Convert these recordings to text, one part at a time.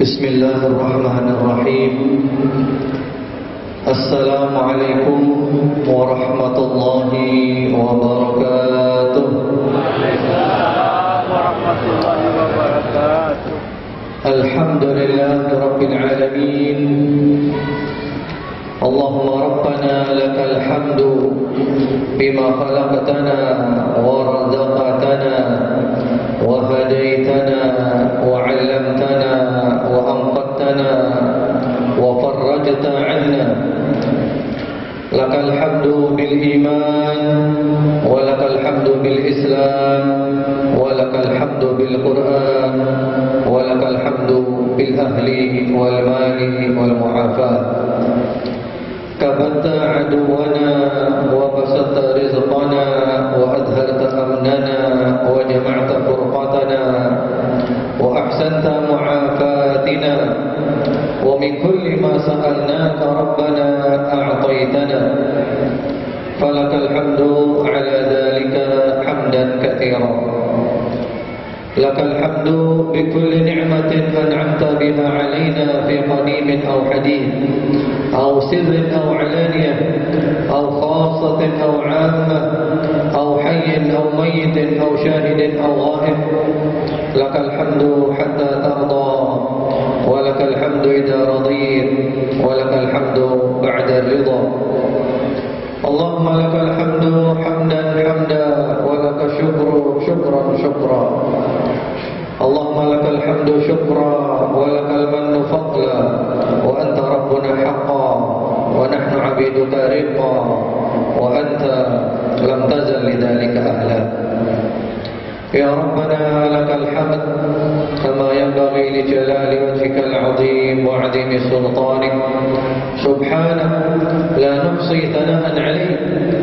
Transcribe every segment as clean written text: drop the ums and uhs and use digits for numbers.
Bismillahirrahmanirrahim. Assalamualaikum warahmatullahi wabarakatuh. Waalaikumsalam warahmatullahi wabarakatuh. Alhamdulillahi rabbil alamin. Allahumma rabbana lakal hamdu bima khalaqtana wa razaqtana wa hadaitana wa 'allamtana wa anqadtana wa farrajta 'anna. Lakal hamdu bil iman wa lakal hamdu bil islam wa lakal hamdu bil Qur'an wa lakal hamdu bil ahli wal mali wal mu'afat. كبت عدونا وبسطت رزقنا وأظهرت أمننا وجمعت فرقتنا وأحسنت معافاتنا ومن كل ما سألناك ربنا أعطيتنا فلك الحمد على ذلك حمدا كثيرا. لك الحمد بكل نعمة أنعمت بها علينا في قديم أو حديث أو سر أو علانية أو خاصة أو عامة أو حي أو ميت أو شاهد أو غائب. لك الحمد حتى ترضى ولك الحمد إذا رضيت ولك الحمد بعد الرضا. اللهم لك الحمد حمدا حمدا ولك الشكر شكرا شكرا. اللهم لك الحمد شكرا ولك المن فضلا وأنت ربنا حقا ونحن عبيدك رقا وأنت لم تزل لذلك أهلا. يا ربنا لك الحمد كما ينبغي لجلال وجهك العظيم وعظيم سلطانك. سبحانك لا نحصي ثناء عليك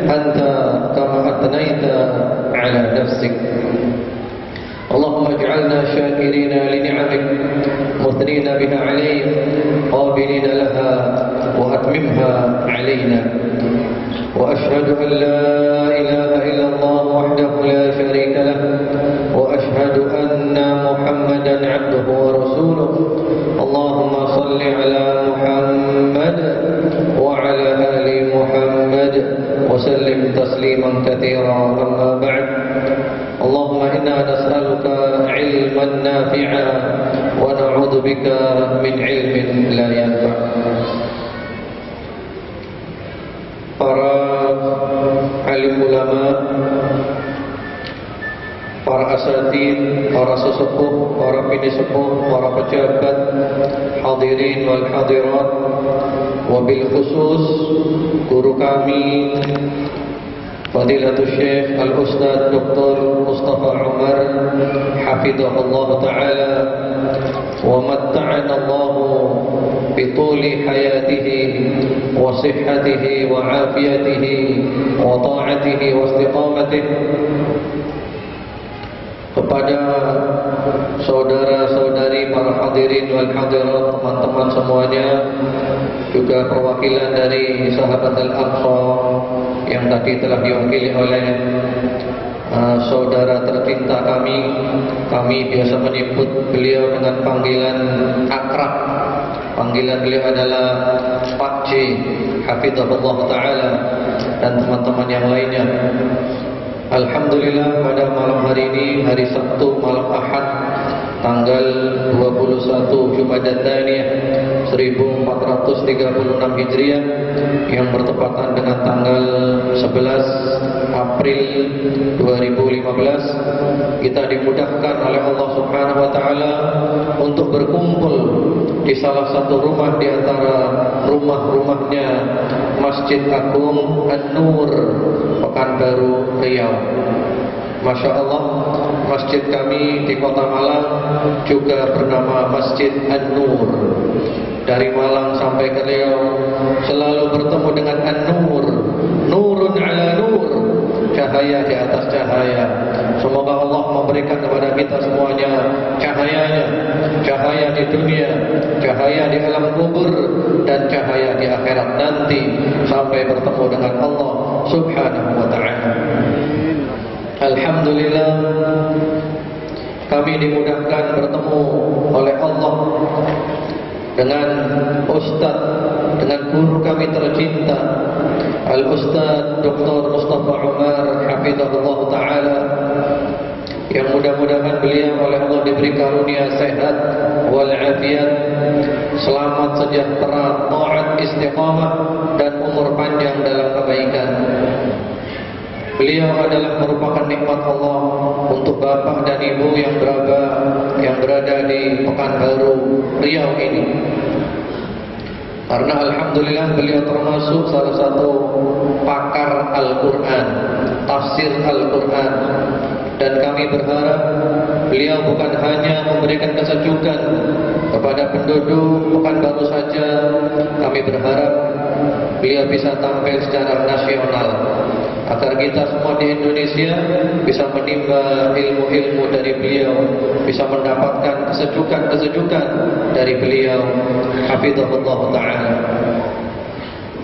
أنت كما أثنيت على نفسك. اللهم اجعلنا شاكرين لنعمك مثنين بها عليك قابلين لها وأتممها علينا. وأشهد أن لا إله إلا الله وحده لا شريك له وأشهد أن محمدا عبده ورسوله. اللهم صل على محمد وعلى آل محمد وسلم تسليما كثيرا. أما بعد، اللهم إنا نسألك علما نافعا ونعوذ بك من علم لا ينفع. Para alim ulama, para asatid, para sesepuh, para pinisepuh, para pejabat, hadirin wal hadirat, wabil khusus guru kami Fadilatul Syekh Al-Ustaz Dr. Mustafa Umar hafizahullah ta'ala wa matta'ana Allah bituli hayatihi wa sihhatihi wa afiyatihi wa ta'atihi wa istiqamatihi. Kepada saudara-saudari para hadirin wal hadirat, teman-teman semuanya, juga perwakilan dari Sahabat Al-Aqsa yang tadi telah diwakili oleh saudara tercinta kami biasa menyebut beliau dengan panggilan akrab. Panggilan beliau adalah Pak J, hafizahullah ta'ala, dan teman-teman yang lainnya. Alhamdulillah, pada malam hari ini, hari Sabtu malam Ahad, tanggal 21 Jumadad Tsaniyah 1436 Hijriah, yang bertepatan dengan tanggal 11 April 2015, kita dimudahkan oleh Allah Subhanahu wa taala untuk berkumpul di salah satu rumah di antara rumah-rumahnya Masjid Agung An-Nur, Pekanbaru, Riau. Masya Allah, masjid kami di kota Malang juga bernama Masjid An-Nur. Dari Malang sampai ke Riau selalu bertemu dengan An-Nur, nurun ala nur, cahaya di atas cahaya. Semoga Allah memberikan kepada kita semuanya cahayanya, cahaya di dunia, cahaya di alam kubur, dan cahaya di akhirat nanti sampai bertemu dengan Allah Subhanahu wa ta'ala. Alhamdulillah, kami dimudahkan bertemu oleh Allah dengan Ustaz, dengan guru kami tercinta Al-Ustaz Dr. Mustafa Umar Hafizahullah Ta'ala, yang mudah-mudahan beliau oleh Allah diberi karunia sehat walafiat, selamat sejahtera, taat, istiqamah dan umur panjang dalam kebaikan. Beliau adalah merupakan nikmat Allah untuk bapak dan ibu yang berada di Pekanbaru, Riau ini. Karena alhamdulillah beliau termasuk salah satu pakar Al-Quran, tafsir Al-Quran. Dan kami berharap beliau bukan hanya memberikan kesejukan kepada penduduk Pekanbaru saja. Kami berharap beliau bisa tampil secara nasional, agar kita semua di Indonesia bisa menimba ilmu-ilmu dari beliau, bisa mendapatkan kesejukan-kesejukan dari beliau. Hafizahullah Ta'ala.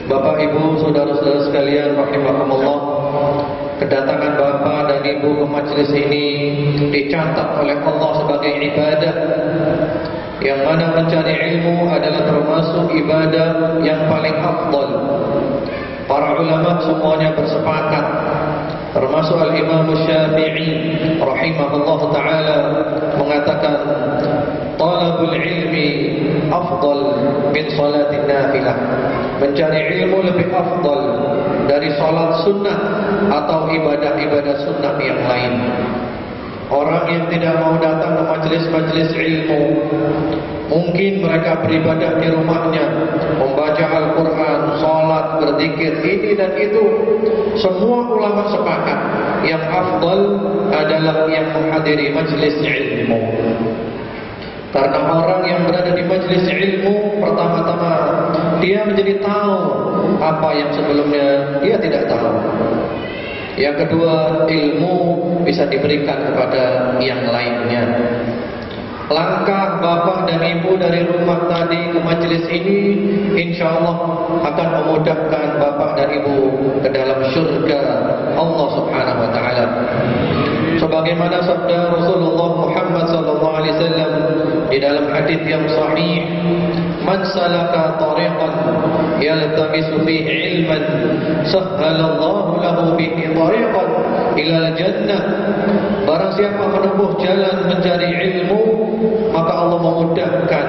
Bapak, Ibu, saudara-saudara sekalian rahimakumullah, kedatangan Bapak dan Ibu ke majelis ini dicatat oleh Allah sebagai ibadah, yang mana mencari ilmu adalah termasuk ibadah yang paling afdal. Para ulama semuanya bersepakat, termasuk Al-Imam Syafi'i rahimahullah ta'ala mengatakan, talabul ilmi afdal min salatin nafilah. Mencari ilmu lebih afdal dari salat sunnah atau ibadah-ibadah sunnah yang lain. Orang yang tidak mau datang ke majelis-majelis ilmu, mungkin mereka beribadah di rumahnya, membaca Al-Quran, salat, berzikir, ini dan itu. Semua ulama sepakat yang afdal adalah yang menghadiri majelis ilmu. Karena orang yang berada di majelis ilmu, pertama-tama dia menjadi tahu apa yang sebelumnya dia tidak tahu. Yang kedua, ilmu bisa diberikan kepada yang lainnya. Langkah Bapak dan Ibu dari rumah tadi ke majelis ini, insya Allah akan memudahkan Bapak dan Ibu ke dalam syurga Allah Subhanahu Wa Taala. Sebagaimana sabda Rasulullah Muhammad SAW di dalam hadis yang sahih, man salaka tariqan yaltamisu fihi ilman sahhalallahu lahu bihi tariqan ila al-jannah. Barang siapa menempuh jalan mencari ilmu, maka Allah memudahkan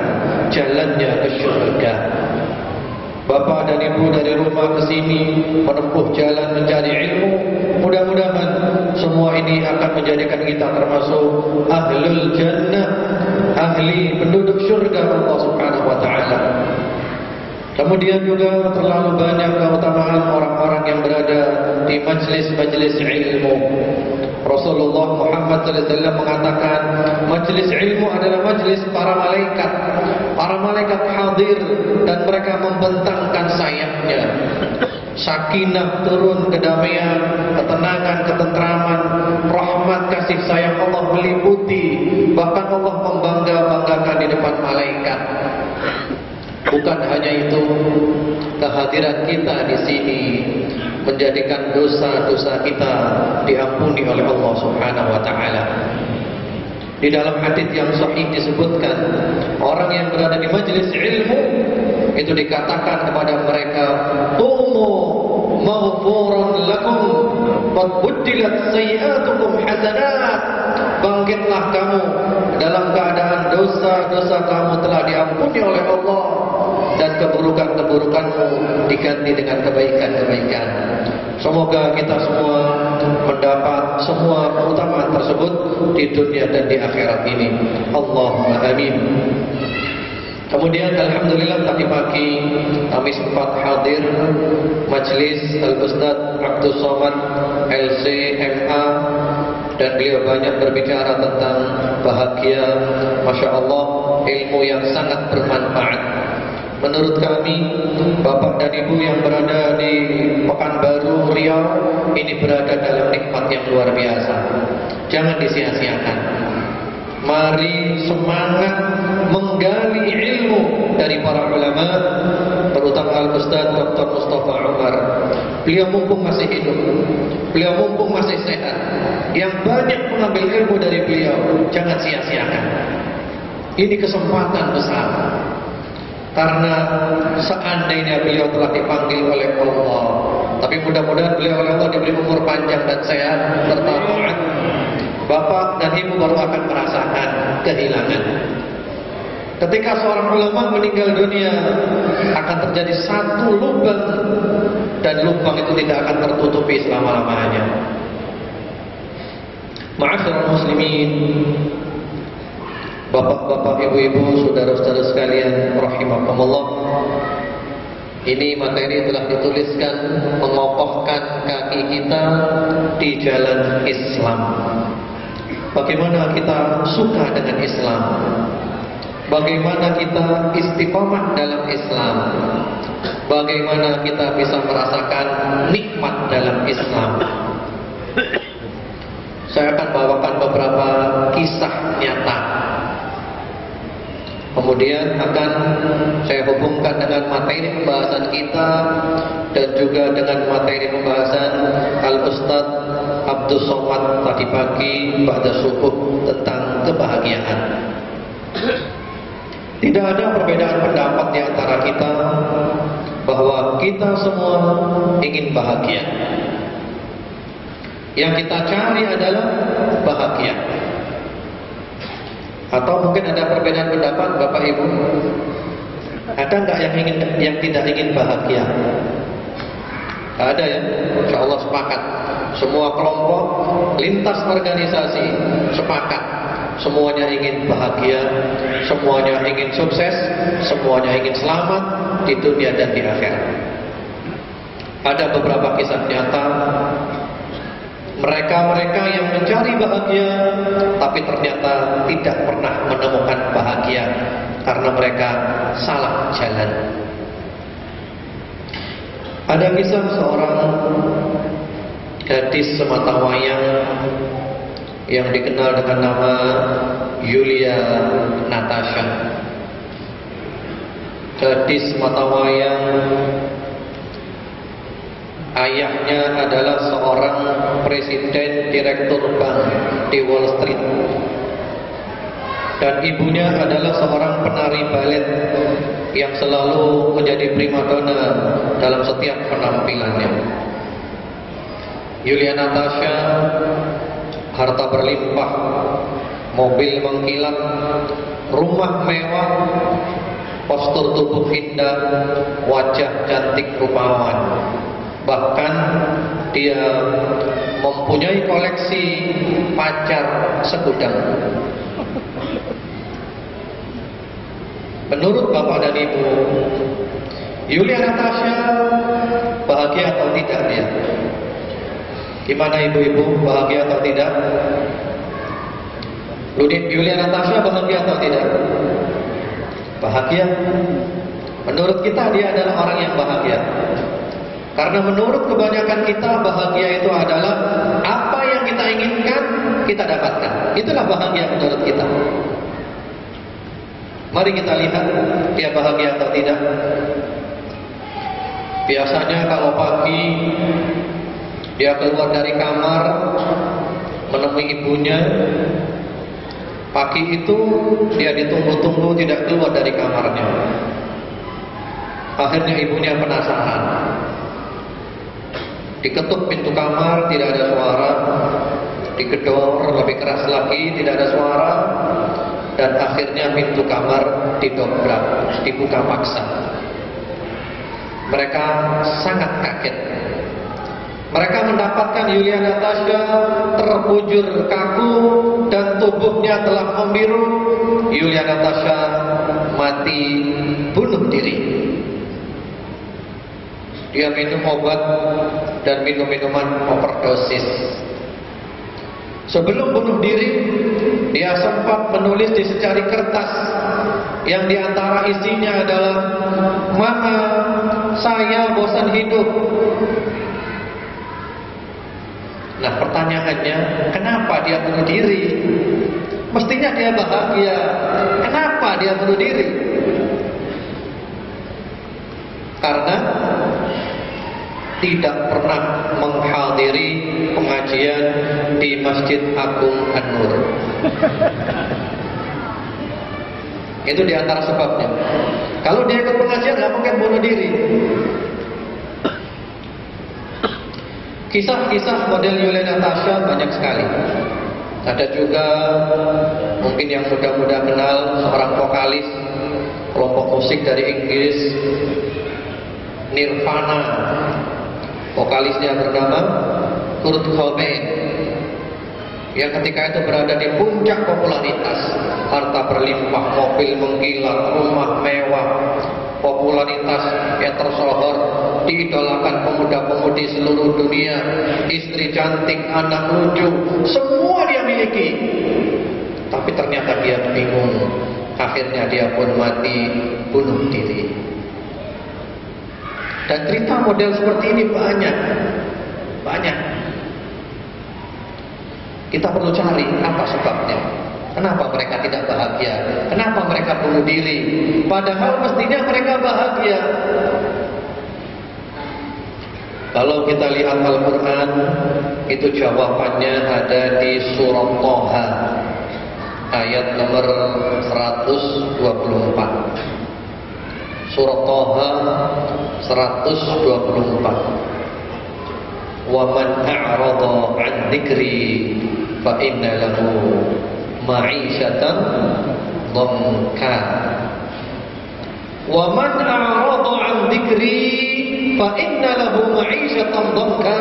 jalannya ke syurga. Bapak dan Ibu dari rumah ke sini menempuh jalan mencari ilmu, mudah-mudahan semua ini akan menjadikan kita termasuk ahlul jannah, ahli penduduk syurga Allah Subhanahu Wa Taala. Kemudian juga terlalu banyak keutamaan orang-orang yang berada di majlis-majlis ilmu. Rasulullah Muhammad SAW mengatakan, majlis ilmu adalah majlis para malaikat. Para malaikat hadir dan mereka membentangkan sayapnya. Sakinah turun, kedamaian, ketenangan, ketentraman, rahmat, kasih sayang Allah meliputi. Bahkan Allah membangga-banggakan di depan malaikat. Bukan hanya itu, kehadiran kita di sini menjadikan dosa-dosa kita diampuni oleh Allah Subhanahu Wa Taala. Di dalam hadis yang sahih disebutkan, orang yang berada di majelis ilmu itu dikatakan kepada mereka, "Qumu maghfuran lakum qad buddilat sayyi'atukum hasanat." Bangkitlah kamu dalam keadaan dosa-dosa kamu telah diampuni oleh Allah dan keburukan-keburukanmu diganti dengan kebaikan-kebaikan. Semoga kita semua mendapat semua keutamaan tersebut di dunia dan di akhirat ini. Allahumma amin. Kemudian alhamdulillah tadi pagi kami sempat hadir majelis Al-Ustaz Abdul Somad LC-MA, dan beliau banyak berbicara tentang bahagia, Masya Allah, ilmu yang sangat bermanfaat. Menurut kami, Bapak dan Ibu yang berada di Pekanbaru, Riau, ini berada dalam nikmat yang luar biasa. Jangan disia-siakan. Mari semangat menggali ilmu dari para ulama, terutama Al-Ustaz Dr. Mustafa Umar. Beliau mumpung masih hidup, beliau mumpung masih sehat, yang banyak mengambil ilmu dari beliau, jangan sia-siakan. Ini kesempatan besar. Karena seandainya beliau telah dipanggil oleh Allah, tapi mudah-mudahan beliau oleh Allah diberi umur panjang dan sehat serta taat, bapak dan ibu baru akan merasakan kehilangan. Ketika seorang ulama meninggal dunia, akan terjadi satu lubang, dan lubang itu tidak akan tertutupi selama-lamanya. Ma'asyiral muslimin, bapak-bapak, ibu-ibu, saudara-saudara sekalian, rahimakumullah. Ini materi telah dituliskan mengokohkan kaki kita di jalan Islam. Bagaimana kita suka dengan Islam? Bagaimana kita istiqomah dalam Islam? Bagaimana kita bisa merasakan nikmat dalam Islam? Saya akan bawakan beberapa kisah nyata. Kemudian akan saya hubungkan dengan materi pembahasan kita dan juga dengan materi pembahasan Al-Ustaz Abdus Somad tadi pagi pada subuh tentang kebahagiaan. Tidak ada perbedaan pendapat di antara kita bahwa kita semua ingin bahagia. Yang kita cari adalah bahagia. Atau mungkin ada perbedaan pendapat Bapak Ibu? Ada enggak yang tidak ingin bahagia? Ada ya? Insya Allah sepakat. Semua kelompok, lintas organisasi sepakat. Semuanya ingin bahagia, semuanya ingin sukses, semuanya ingin selamat di dunia dan di akhirat. Ada beberapa kisah nyata mereka-mereka yang mencari bahagia tapi ternyata tidak pernah menemukan bahagia karena mereka salah jalan. Ada kisah seorang gadis sematawayang yang dikenal dengan nama Yulia Natasha. Gadis sematawayang, ayahnya adalah seorang presiden direktur bank di Wall Street, dan ibunya adalah seorang penari balet yang selalu menjadi primadona dalam setiap penampilannya. Yulia Natasha harta berlimpah, mobil mengkilap, rumah mewah, postur tubuh indah, wajah cantik rupawan. Bahkan dia mempunyai koleksi pacar segudang. Menurut bapak dan ibu, Yulia Natasha bahagia atau tidak dia? Gimana ibu-ibu, bahagia atau tidak? Yulia Natasha bahagia atau tidak? Bahagia. Menurut kita dia adalah orang yang bahagia. Karena menurut kebanyakan kita bahagia itu adalah apa yang kita inginkan kita dapatkan. Itulah bahagia menurut kita. Mari kita lihat dia bahagia atau tidak. Biasanya kalau pagi dia keluar dari kamar menemui ibunya. Pagi itu dia ditunggu-tunggu tidak keluar dari kamarnya. Akhirnya ibunya penasaran. Diketuk pintu kamar, tidak ada suara. Digedor lebih keras lagi, tidak ada suara. Dan akhirnya pintu kamar didobrak, dibuka paksa. Mereka sangat kaget. Mereka mendapatkan Yulia Natasha terbujur kaku dan tubuhnya telah membiru. Yulia Natasha mati bunuh diri. Dia minum obat dan minum minuman overdosis. Sebelum bunuh diri, dia sempat menulis di secari kertas yang diantara isinya adalah, "Mama, saya bosan hidup." Nah pertanyaannya, kenapa dia bunuh diri? Mestinya dia bahagia. Kenapa dia bunuh diri? karena tidak pernah menghadiri pengajian di Masjid Agung An-Nur. Itu diantara sebabnya. Kalau dia ikut pengajian nggak mungkin bunuh diri. Kisah-kisah model Yulia Natasha banyak sekali. Ada juga mungkin yang mudah-mudah kenal seorang vokalis kelompok musik dari Inggris, Nirvana. Vokalisnya bernama Kurt Cobain, yang ketika itu berada di puncak popularitas, harta berlimpah, mobil mengkilat, rumah mewah, popularitas yang tersohor, diidolakan pemuda-pemudi seluruh dunia, istri cantik, anak lucu, semua dia miliki. Tapi ternyata dia bingung, akhirnya dia pun mati bunuh diri. Dan cerita model seperti ini banyak. Kita perlu cari apa sebabnya. Kenapa mereka tidak bahagia? Kenapa mereka bunuh diri? Padahal mestinya mereka bahagia. Kalau kita lihat Al-Quran, itu jawabannya ada di surah Thaha, ayat nomor 124. Surah Thaha 124. Wa man a'rada 'an dzikri fa inna lahu ma'isyatan dhanka. Wa man a'rada 'an dzikri fa inna lahu ma'isyatan dhanka.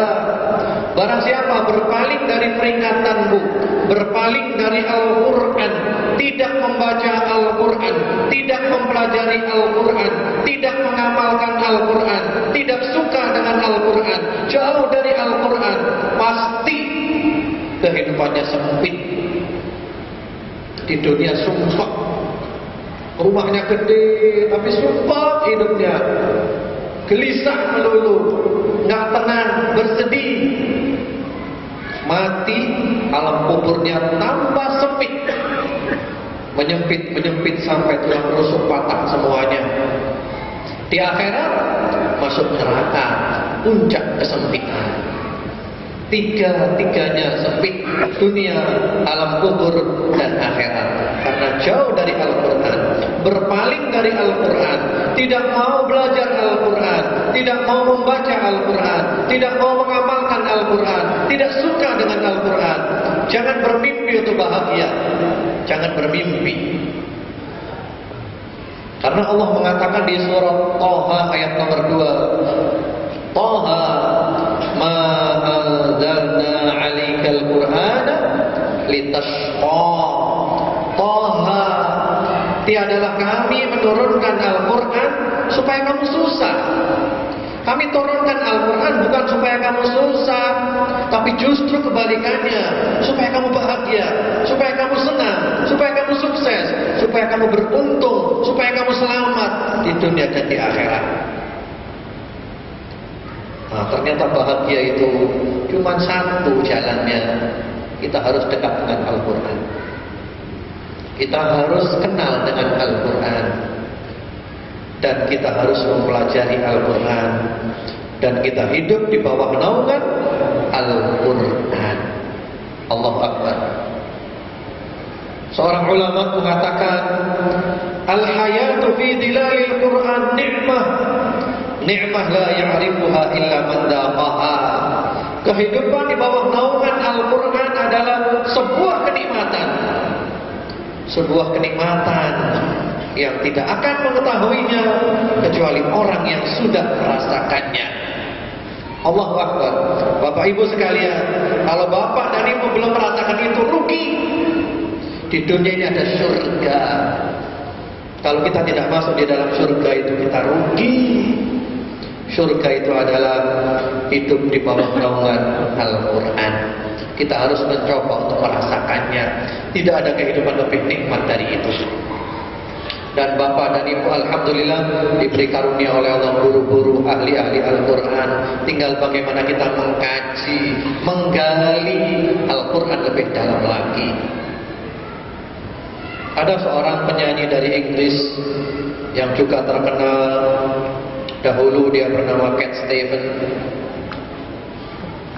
Barang siapa berpaling dari peringatanmu, berpaling dari Al-Quran, tidak membaca Al-Quran, tidak mempelajari Al-Quran, tidak mengamalkan Al-Quran, tidak suka dengan Al-Quran, jauh dari Al-Quran, pasti kehidupannya sempit. Di dunia sumpah, rumahnya gede tapi sumpah hidupnya, gelisah melulu, nggak tenang, bersedih. Mati, alam kuburnya tambah sempit, menyempit sampai tulang rusuk patah semuanya. Di akhirat masuk neraka, puncak kesempitan. Tiga-tiganya sempit, dunia, alam kubur, dan akhirat. Karena jauh dari Al-Quran, berpaling dari Al-Quran, tidak mau belajar Al-Quran, tidak mau membaca Al-Quran, tidak mau mengamalkan Al-Quran, tidak suka dengan Al-Quran. Jangan bermimpi untuk bahagia. Jangan bermimpi. Karena Allah mengatakan di surah Thaha ayat nomor 2, Thaha ma anzalna 'alaikal Qur'ana litashqa. Thaha, tiadalah kami menurunkan Al-Quran supaya kamu susah. Kami turunkan Al-Quran bukan supaya kamu susah, tapi justru kebalikannya, supaya kamu bahagia, supaya kamu senang, supaya kamu sukses, supaya kamu beruntung, supaya kamu selamat di dunia dan di akhirat. Nah, ternyata bahagia itu cuma satu jalannya. Kita harus dekat dengan Al-Quran. Kita harus kenal dengan Al-Quran. Dan kita harus mempelajari Al-Quran. Dan kita hidup di bawah naungan Al-Quran. Allahu Akbar. Seorang ulama mengatakan, Al-hayatu fi dilalil Quran ni'mah. Ni'mah la ya'rifuha illa man daqaha. Kehidupan di bawah naungan Al-Quran adalah sebuah kenikmatan. Sebuah kenikmatan yang tidak akan mengetahuinya kecuali orang yang sudah merasakannya. Allahu Akbar. Bapak Ibu sekalian, kalau Bapak dan Ibu belum merasakan itu, rugi. Di dunia ini ada surga. Kalau kita tidak masuk di dalam surga itu, kita rugi. Surga itu adalah hidup di bawah naungan Al-Quran. Kita harus mencoba untuk merasakannya. Tidak ada kehidupan lebih nikmat dari itu. Dan Bapak dan Ibu alhamdulillah diberi karunia oleh Allah guru-guru ahli-ahli Al-Quran. Tinggal bagaimana kita mengkaji, menggali Al-Quran lebih dalam lagi. Ada seorang penyanyi dari Inggris yang juga terkenal, Dahulu dia bernama Cat Steven.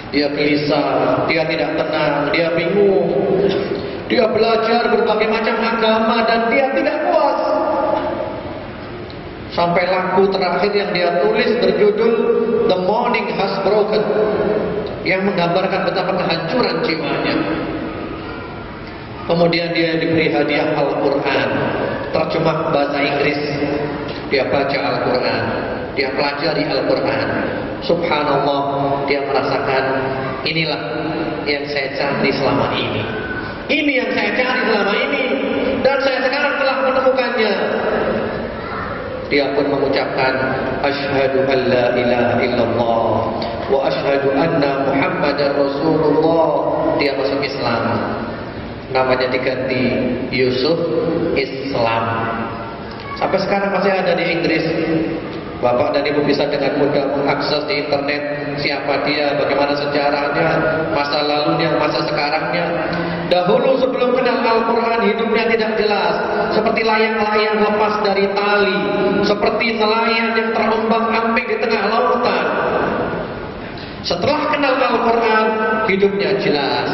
Dia gelisah, dia tidak tenang, dia bingung. Dia belajar berbagai macam agama dan dia tidak puas. Sampai lagu terakhir yang dia tulis berjudul The Morning Has Broken, yang menggambarkan betapa kehancuran jiwanya. Kemudian dia diberi hadiah Al-Quran, terjemah bahasa Inggris. Dia baca Al-Quran, dia pelajari Al-Quran. Subhanallah, dia merasakan inilah yang saya cari selama ini. Ini yang saya cari selama ini, dan saya sekarang telah menemukannya. Dia pun mengucapkan asyhadu an la ilaha illallah wa asyhadu anna Muhammadar Rasulullah. Dia masuk Islam. Namanya diganti Yusuf Islam. Sampai sekarang masih ada di Inggris. Bapak dan Ibu bisa dengan mudah mengakses di internet siapa dia, bagaimana sejarahnya, masa lalunya, masa sekarangnya. Dahulu sebelum kenal Al-Quran, hidupnya tidak jelas, seperti layang-layang lepas dari tali, seperti nelayan yang terombang-ambing di tengah lautan. Setelah kenal Al-Quran, hidupnya jelas.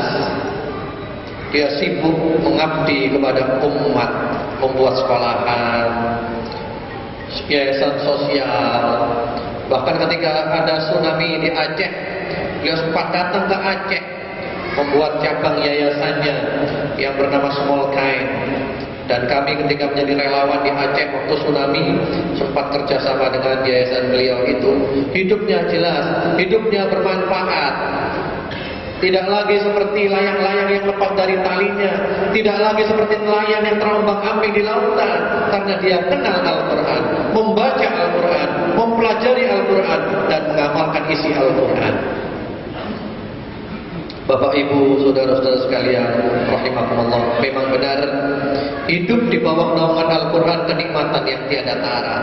Dia sibuk mengabdi kepada umat, membuat sekolahan, yayasan sosial. Bahkan ketika ada tsunami di Aceh, beliau sempat datang ke Aceh, membuat cabang yayasannya yang bernama Small Kind. Dan kami ketika menjadi relawan di Aceh waktu tsunami sempat kerjasama dengan yayasan beliau itu. Hidupnya jelas, hidupnya bermanfaat. Tidak lagi seperti layang-layang yang lepas dari talinya, tidak lagi seperti nelayan yang terombang-ambing di lautan, karena dia kenal Al-Quran, membaca Al-Quran, mempelajari Al-Quran, dan mengamalkan isi Al-Quran. Bapak Ibu, saudara-saudara sekalian, rahimakumullah, memang benar hidup di bawah naungan Al-Quran kenikmatan yang tiada tara.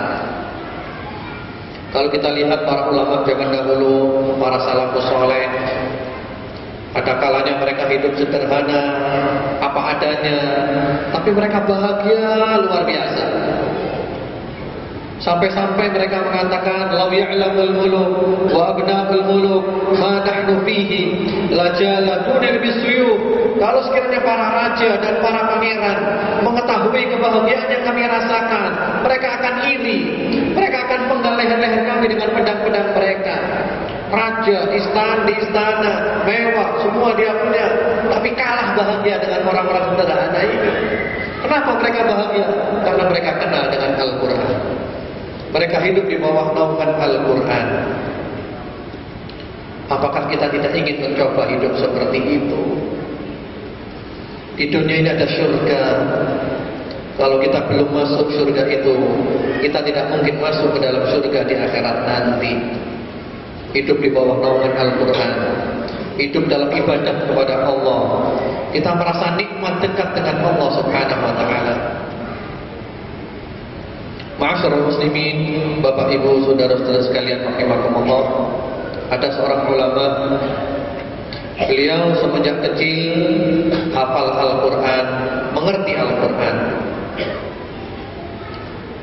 Kalau kita lihat para ulama zaman dahulu, para salafus saleh, ada kalanya mereka hidup sederhana, apa adanya, tapi mereka bahagia luar biasa. Sampai-sampai mereka mengatakan, "Law ya'lamul muluk wa abna'ul muluk ma nahnu fihi la jaladuna bisuyuf." Kalau sekiranya para raja dan para pangeran mengetahui kebahagiaan yang kami rasakan, mereka akan iri, mereka akan penggal leher-leher kami dengan pedang-pedang mereka. Raja, di istana, mewah, semua dia punya, tapi kalah bahagia dengan orang-orang sederhana ini. Kenapa mereka bahagia? Karena mereka kenal dengan Al-Quran. Mereka hidup di bawah naungan Al-Quran. Apakah kita tidak ingin mencoba hidup seperti itu? Di dunia ini ada surga. Kalau kita belum masuk surga itu, kita tidak mungkin masuk ke dalam surga di akhirat nanti. Hidup di bawah naungan Al-Quran, hidup dalam ibadah kepada Allah, kita merasa nikmat dekat dengan Allah Subhanahu wa ta'ala. Ma'asyiral muslimin, Bapak Ibu, saudara-saudara sekalian rahimakumullah, ada seorang ulama, beliau semenjak kecil hafal Al-Quran, mengerti Al-Quran.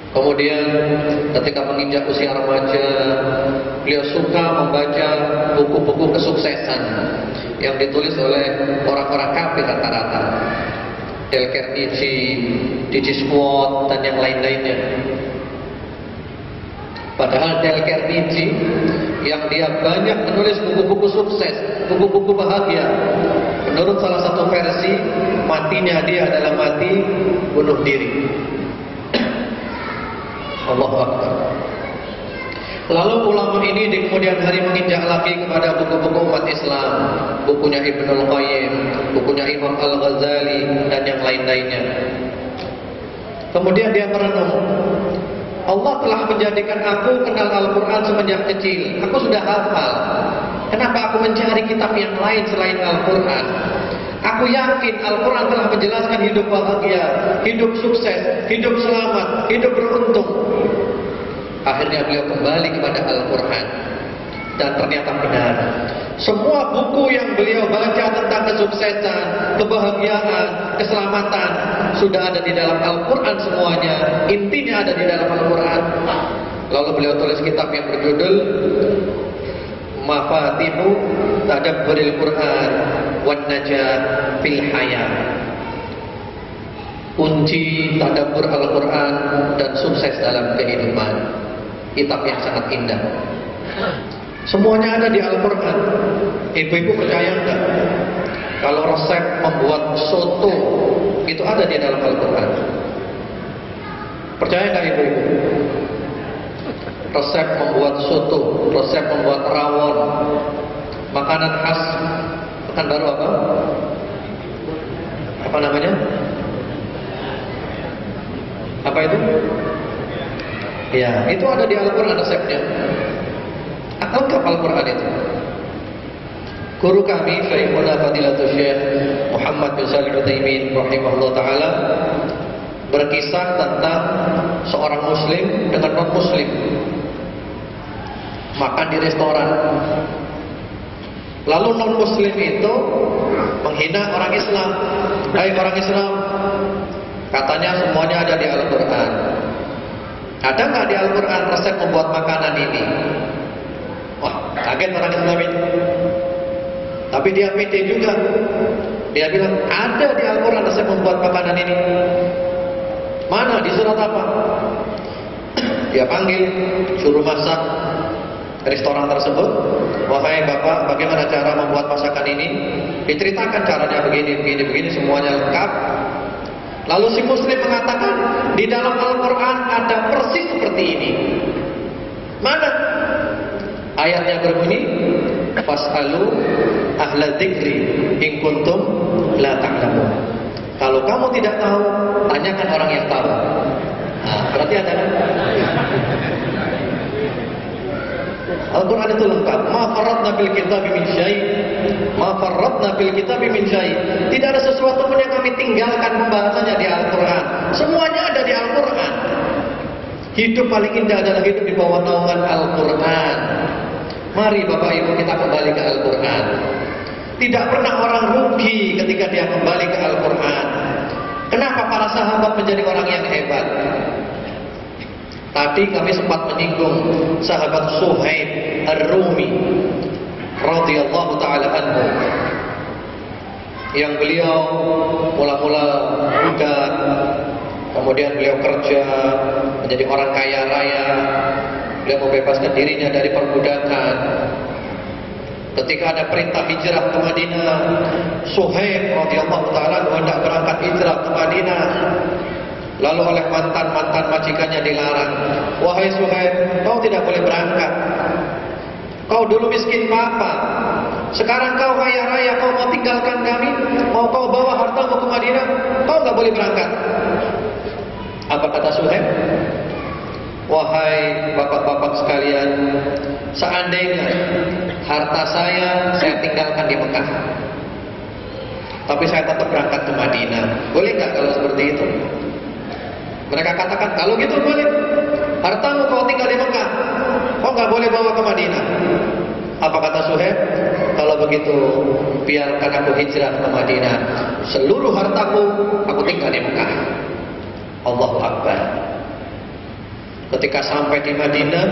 Kemudian ketika menginjak usia remaja, beliau suka membaca buku-buku kesuksesan yang ditulis oleh orang-orang kafir rata-rata, Dale Carnegie, D.G. Schwartz, dan yang lain-lainnya. Padahal Dale Carnegie yang dia banyak menulis buku-buku sukses, buku-buku bahagia, menurut salah satu versi, matinya dia adalah mati bunuh diri. Allahu Akbar. Lalu ulama ini di kemudian hari menginjak lagi kepada buku-buku umat Islam, bukunya Ibnul Qayyim, bukunya Imam Al-Ghazali, dan yang lain-lainnya. Kemudian dia merenung, Allah telah menjadikan aku kenal Al-Quran semenjak kecil. Aku sudah hafal. Kenapa aku mencari kitab yang lain selain Al-Quran? Aku yakin Al-Quran telah menjelaskan hidup bahagia, hidup sukses, hidup selamat, hidup beruntung. Akhirnya beliau kembali kepada Al-Quran. Dan ternyata benar, semua buku yang beliau baca tentang kesuksesan, kebahagiaan, keselamatan sudah ada di dalam Al-Quran semuanya. Intinya ada di dalam Al-Quran. Lalu beliau tulis kitab yang berjudul Mafatihu Tadabburil Quran wan Najat fil Hayat. Kunci tadabbur Al-Quran dan sukses dalam kehidupan. Kitab yang sangat indah. Semuanya ada di Al-Quran. Ibu-ibu percaya enggak? Kalau resep membuat soto itu ada di dalam Al-Quran. Percaya enggak ibu-ibu? Resep membuat soto, resep membuat rawon, makanan khas Pekanbaru apa? Apa namanya? Apa itu? Ya, itu ada di Al-Quran resepnya. Lengkap Al-Quran itu. Guru kami Syekhuna Fadilatul Syekh Muhammad bin Shalih Al-Utsaimin rahimahullah taala berkisah tentang seorang muslim dengan non-muslim makan di restoran. Lalu non-muslim itu menghina orang Islam. Hai orang Islam, katanya semuanya ada di Al-Quran. Ada nggak di Al-Quran resep membuat makanan ini? Wah, kaget orang Islam itu. Tapi dia pede juga. Dia bilang, ada di Al-Quran resep membuat makanan ini. Mana? Di surat apa? Dia panggil, suruh masak restoran tersebut. Wahai bapak, bagaimana cara membuat masakan ini? Diceritakan caranya begini, semuanya lengkap. Lalu si muslim mengatakan, di dalam Al-Quran ada persis seperti ini. Mana? Ayatnya berbunyi, fas'alu ahla dzikri in kuntum la ta'lamun. Kalau kamu tidak tahu, tanyakan orang yang tahu. Nah, berarti ada kan? Al-Quran itu lengkap. Ma farratna fil kitabi min syai'. Ma farratna fil kitabi min syai'. Tidak ada sesuatu pun yang kami tinggalkan pembahasannya di Al-Quran. Semuanya ada di Al-Quran. Hidup paling indah adalah hidup di bawah naungan Al-Quran. Mari Bapak Ibu kita kembali ke Al-Quran. Tidak pernah orang rugi ketika dia kembali ke Al-Quran. Kenapa para sahabat menjadi orang yang hebat? Tadi kami sempat menyinggung sahabat Suhaib Ar-Rumi radhiyallahu taala anhu, yang beliau mula-mula muda, kemudian beliau kerja menjadi orang kaya raya. Beliau membebaskan dirinya dari perbudakan. Ketika ada perintah hijrah ke Madinah, Suhaib radhiyallahu taala hendak berangkat hijrah ke Madinah. Lalu oleh mantan-mantan majikannya dilarang. Wahai Suhaib, kau tidak boleh berangkat. Kau dulu miskin papa, sekarang kau kaya raya, kau mau tinggalkan kami? Mau kau bawa hartamu ke Madinah? Kau nggak boleh berangkat. Apa kata Suhaib? Wahai bapak-bapak sekalian, seandainya harta saya tinggalkan di Mekah, tapi saya tetap berangkat ke Madinah, boleh nggak kalau seperti itu? Mereka katakan, kalau gitu boleh. Hartamu kau tinggal di Mekah, kau nggak boleh bawa ke Madinah. Apa kata Suhaib? Kalau begitu, biarkan aku hijrah ke Madinah. Seluruh hartaku aku tinggal di Mekah. Allahu Akbar. Ketika sampai di Madinah,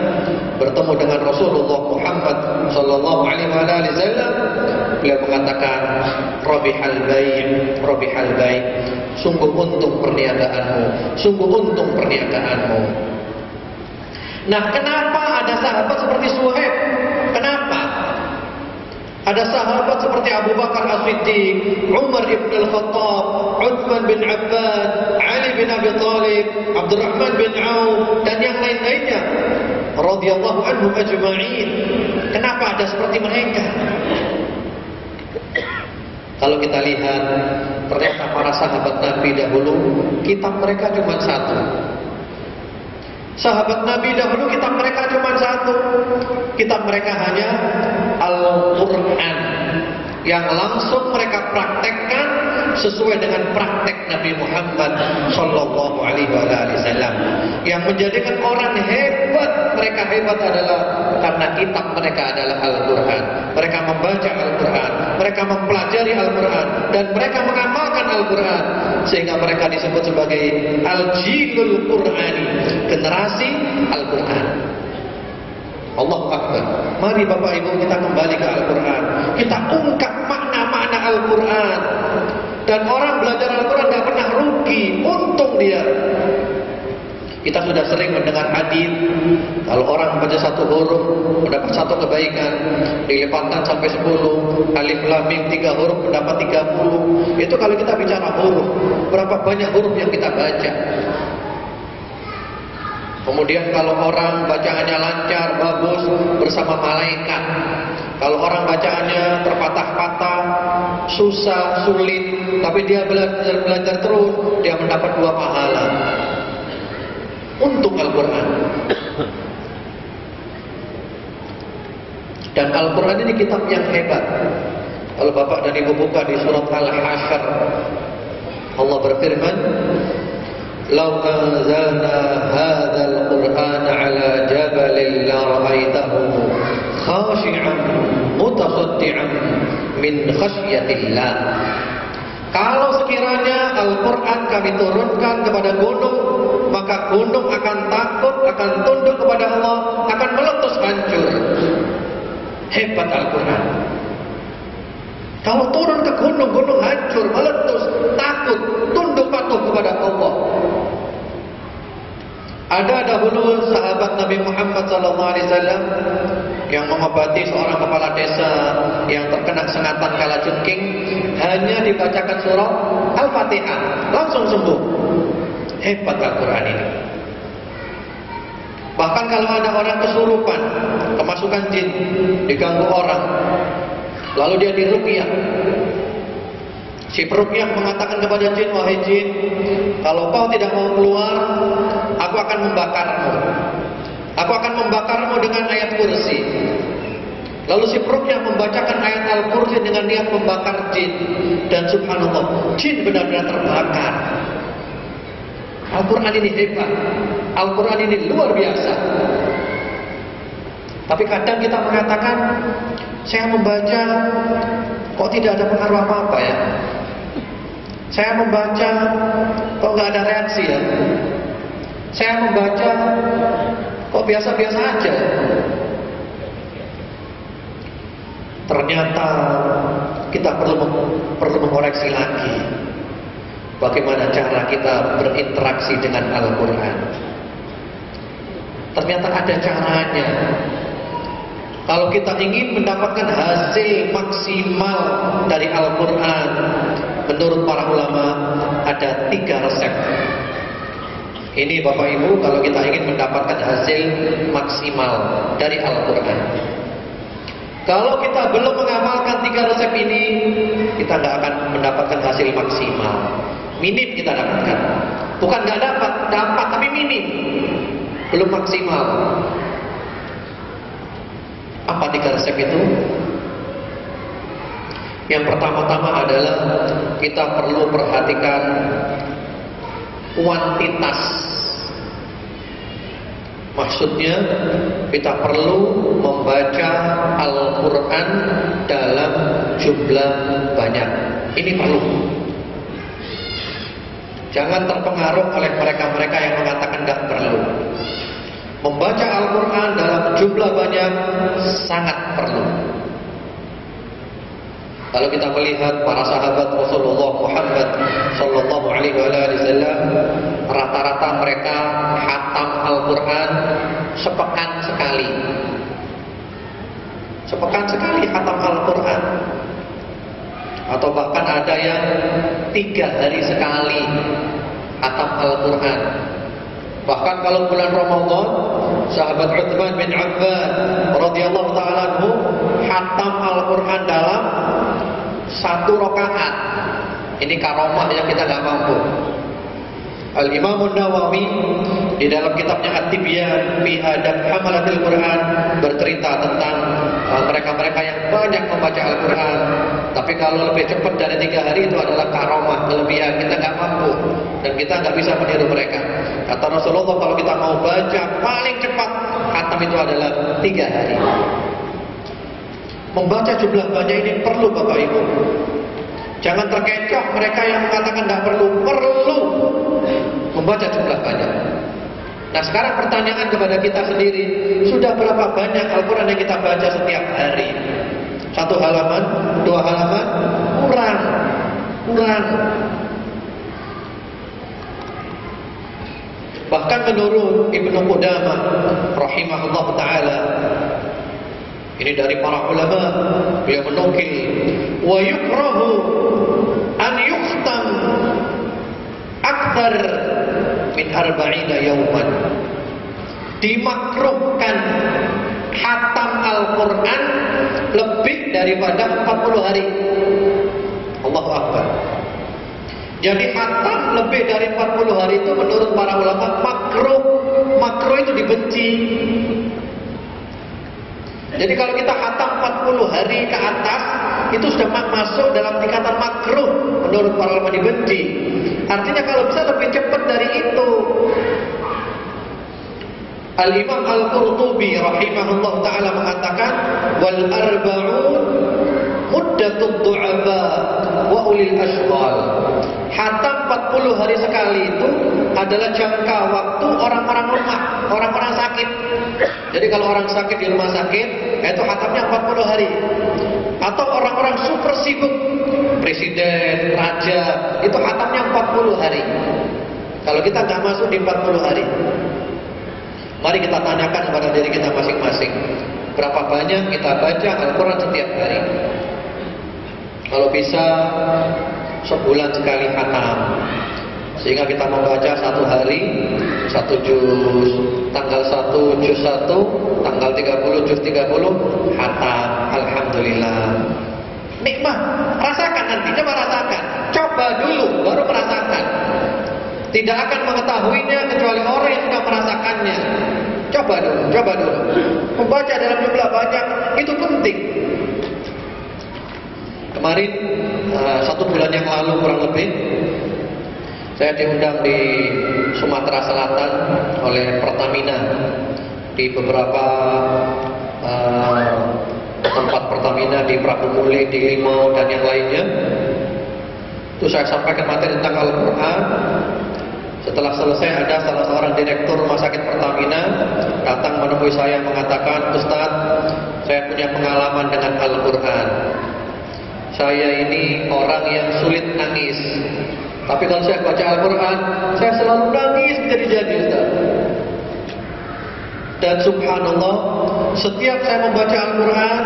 bertemu dengan Rasulullah Muhammad sallallahu alaihi wasallam, beliau mengatakan, Robihal baik, sungguh untung perniagaanmu, sungguh untung perniagaanmu. Nah, kenapa ada sahabat seperti Suhaib? Kenapa? Ada sahabat seperti Abu Bakar As-Siddiq, Umar ibn Al-Khattab, Uthman bin Affan, Ali bin Abi Thalib, Abdurrahman bin Auf, dan yang lain-lainnya radhiyallahu anhum ajma'in. Kenapa ada seperti mereka? Kalau kita lihat, ternyata para sahabat Nabi dahulu, kitab mereka cuma satu. Sahabat Nabi dahulu kitab mereka cuma satu. Kitab mereka hanya Al-Quran, yang langsung mereka praktekkan sesuai dengan praktek Nabi Muhammad sallallahu alaihi wasallam. Yang menjadikan orang hebat, mereka hebat adalah karena kitab mereka adalah Al-Quran. Mereka membaca Al-Quran, mereka mempelajari Al-Quran, dan mereka mengamalkan Al-Quran, sehingga mereka disebut sebagai Al-Jilul Qur'ani, generasi Al-Quran. Allahu Akbar. Mari Bapak Ibu kita kembali ke Al-Quran, kita ungkap makna-makna Al-Quran. Dan orang belajar Al-Quran tidak pernah rugi, untung dia. Kita sudah sering mendengar hadis, kalau orang baca satu huruf mendapat satu kebaikan, dilipatkan sampai 10, alif lam mim 3 huruf mendapat 30. Itu kalau kita bicara huruf, berapa banyak huruf yang kita baca. Kemudian kalau orang bacaannya lancar, bagus, bersama malaikat. Kalau orang bacaannya terpatah-patah, susah, sulit, tapi dia belajar terus, dia mendapat 2 pahala. Untuk Al-Quran. Dan Al-Quran ini kitab yang hebat. Kalau Bapak dan Ibu buka di surat Al-Hasyr, Allah berfirman, "Lau anzalna hadzal Qur'ana 'ala jabalin la ra'aitahu khashi'an mutasaddian min khasyatillah." Kalau sekiranya Al-Quran kami turunkan kepada gunung, maka gunung akan takut, akan tunduk kepada Allah, akan meletus hancur. Hebat Al-Quran. Kalau turun ke gunung, gunung hancur, meletus, takut, tunduk patuh kepada Allah. Ada dahulu sahabat Nabi Muhammad SAW yang mengobati seorang kepala desa yang terkena sengatan kalajengking, hanya dibacakan surah Al-Fatihah, langsung sembuh. Hebat Al-Quran ini. Bahkan kalau ada orang kesurupan, kemasukan jin, diganggu orang, lalu dia diruqyah, si peruqyah mengatakan kepada jin, "Wahai jin, kalau kau tidak mau keluar, aku akan membakarmu. Aku akan membakarmu dengan ayat kursi." Lalu si peruqyah membacakan ayat Al-Kursi dengan niat membakar jin, dan subhanallah, jin benar-benar terbakar. Al-Quran ini hebat, Al-Quran ini luar biasa. Tapi kadang kita mengatakan, saya membaca kok tidak ada pengaruh apa-apa ya. Saya membaca kok nggak ada reaksi ya. Saya membaca kok biasa-biasa aja. Ternyata kita perlu mengoreksi lagi bagaimana cara kita berinteraksi dengan Al-Quran. Ternyata ada caranya. Kalau kita ingin mendapatkan hasil maksimal dari Al-Quran, menurut para ulama ada 3 resep. Ini Bapak Ibu, kalau kita ingin mendapatkan hasil maksimal dari Al-Quran. Kalau kita belum mengamalkan 3 resep ini, kita tidak akan mendapatkan hasil maksimal. Minim kita dapatkan. Bukan nggak dapat tapi minim, belum maksimal. Apa 3 resep itu? Yang pertama-tama adalah kita perlu perhatikan kuantitas. Maksudnya kita perlu membaca Al-Quran dalam jumlah banyak. Ini perlu. Jangan terpengaruh oleh mereka-mereka yang mengatakan tidak perlu. Membaca Al-Quran dalam jumlah banyak sangat perlu. Kalau kita melihat para sahabat Rasulullah Muhammad Sallallahu Alaihi Wasallam, rata-rata mereka khatam Al-Quran sepekan sekali. Sepekan sekali khatam Al-Quran. Atau bahkan ada yang 3 hari sekali khatam Al-Quran. Bahkan kalau bulan Ramadan, sahabat Utsman bin Affan radhiyallahu ta'ala anhu khatam Al-Quran dalam 1 rakaat. Ini karomah yang kita nggak mampu. Al-Imam Nawawi di dalam kitabnya At-Tibyan fi Adab Hamalatil Quran bercerita tentang mereka-mereka yang banyak membaca Al-Quran. Tapi kalau lebih cepat dari 3 hari itu adalah karomah, kelebihan. Kita nggak mampu dan kita nggak bisa meniru mereka. Kata Rasulullah, kalau kita mau baca paling cepat khatam itu adalah 3 hari. Membaca jumlah banyak ini perlu Bapak Ibu. Jangan terkecoh mereka yang mengatakan nggak perlu membaca jumlah banyak. Nah sekarang pertanyaan kepada kita sendiri, sudah berapa banyak Al-Quran yang kita baca setiap hari? 1 halaman, 2 halaman, kurang. Bahkan menurut Ibnu Qudamah rahimahullah ta'ala, ini dari para ulama, beliau menukil, wa yukrahu an yukhtam akthar min 40 yauman. Dimakruhkan khatam Al-Quran lebih daripada 40 hari. Allahu Akbar. Jadi khatam lebih dari 40 hari itu menurut para ulama makruh. Makruh itu dibenci. Jadi kalau kita khatam 40 hari ke atas, itu sudah masuk dalam tingkatan makruh menurut para ulama, dibenci. Artinya kalau bisa lebih cepat dari itu. Al-Imam Al-Qurtubi rahimahullah ta'ala mengatakan, wal arba'un muddatud du'aba wa ulil ashghal. Khatam 40 hari sekali itu adalah jangka waktu orang-orang lemah, orang-orang sakit. Jadi kalau orang sakit di rumah sakit, itu khatamnya 40 hari. Atau orang-orang super sibuk, presiden, raja, itu khatamnya 40 hari. Kalau kita nggak masuk di 40 hari, mari kita tanyakan kepada diri kita masing-masing, berapa banyak kita baca Al-Quran setiap hari? Kalau bisa sebulan sekali khatam, sehingga kita membaca 1 hari 1 juz, tanggal 1 juz 1, tanggal 30 juz 30 khatam. Alhamdulillah. Nikmat, rasakan nanti, coba rasakan, coba dulu baru merasakan. Tidak akan mengetahuinya kecuali orang yang sudah merasakannya. Coba dulu. Membaca dalam jumlah banyak itu penting. Kemarin 1 bulan yang lalu kurang lebih, saya diundang di Sumatera Selatan oleh Pertamina di beberapa tempat Pertamina di Prakumuli, di Limau dan yang lainnya. Itu saya sampaikan materi tentang Al-Quran. Setelah selesai, ada salah seorang direktur rumah sakit Pertamina datang menemui saya mengatakan, Ustaz, saya punya pengalaman dengan Al-Quran. Saya ini orang yang sulit nangis, tapi kalau saya baca Al-Quran, saya selalu nangis jadi-jadi, Ustaz. Dan subhanallah, setiap saya membaca Al-Quran,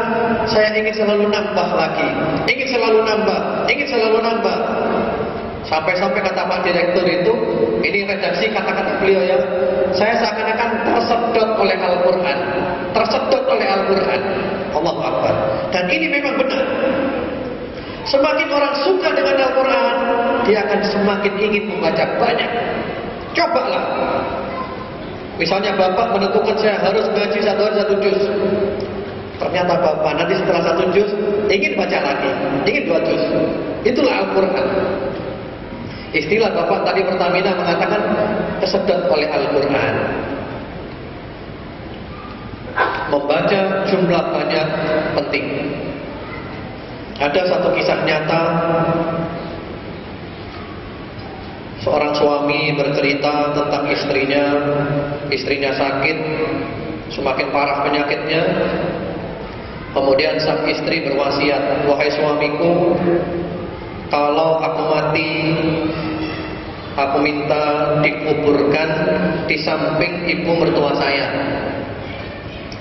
saya ingin selalu nambah lagi, ingin selalu nambah. Sampai-sampai kata Pak Direktur itu, ini redaksi kata-kata beliau ya, saya seakan-akan tersedot oleh Al-Quran, Allahu Akbar. Dan ini memang benar. Semakin orang suka dengan Al-Quran, dia akan semakin ingin membaca banyak. Cobalah. Misalnya Bapak menentukan saya harus ngaji 1 hari 1 juz. Ternyata Bapak nanti setelah 1 juz ingin baca lagi, ingin 2 juz. Itulah Al-Quran. Istilah Bapak tadi Pertamina mengatakan kesedot oleh Al-Quran. Membaca jumlah banyak penting. Ada satu kisah nyata, seorang suami bercerita tentang istrinya sakit, semakin parah penyakitnya. Kemudian sang istri berwasiat, wahai suamiku, kalau aku mati, aku minta dikuburkan di samping ibu mertua saya.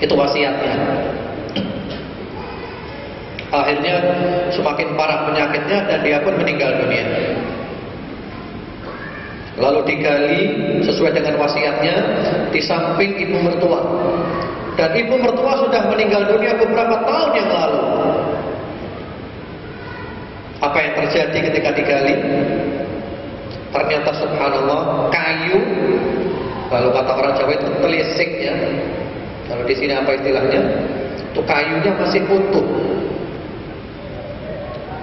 Itu wasiatnya. Akhirnya semakin parah penyakitnya dan dia pun meninggal dunia. Lalu digali sesuai dengan wasiatnya di samping ibu mertua. Dan ibu mertua sudah meninggal dunia beberapa tahun yang lalu. Apa yang terjadi ketika digali? Ternyata subhanallah, kayu Kalau kata orang Jawa itu telisik ya. Kalau di sini apa istilahnya? Itu kayunya masih utuh.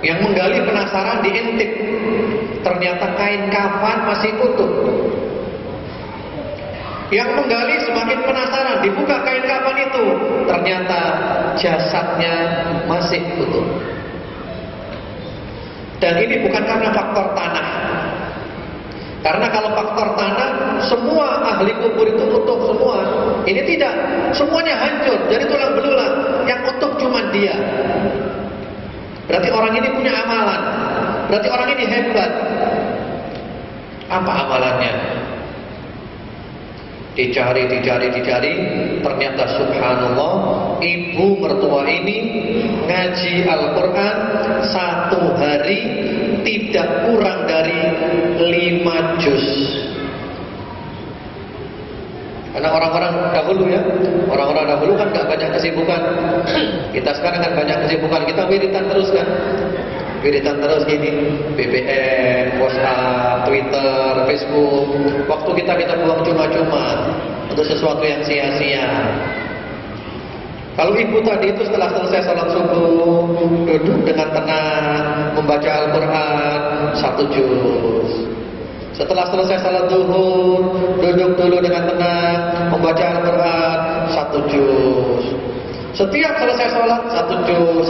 Yang menggali penasaran diintip, ternyata kain kafan masih utuh. Yang menggali semakin penasaran, dibuka kain kafan itu, ternyata jasadnya masih utuh. Dan ini bukan karena faktor tanah. Karena kalau faktor tanah, semua ahli kubur itu utuh semua. Ini tidak, semuanya hancur, jadi tulang belulang. Yang utuh cuma dia. Berarti orang ini punya amalan. Berarti orang ini hebat. Apa amalannya? Dicari. Ternyata subhanallah, ibu mertua ini ngaji Al-Quran 1 hari tidak kurang dari 5 juz. Karena orang-orang dahulu ya, orang-orang dahulu kan gak banyak kesibukan. Kita sekarang kan banyak kesibukan, kita wiritan terus kan. Wiritan terus gini, BBM, WhatsApp, Twitter, Facebook. Waktu kita buang cuma-cuma untuk sesuatu yang sia-sia. Kalau ibu tadi itu setelah selesai salat subuh, duduk dengan tenang, membaca Al-Quran 1 juz. Setelah selesai salat zuhur, duduk dulu dengan tenang, membaca Al-Quran 1 juz. Setiap selesai sholat 1 juz,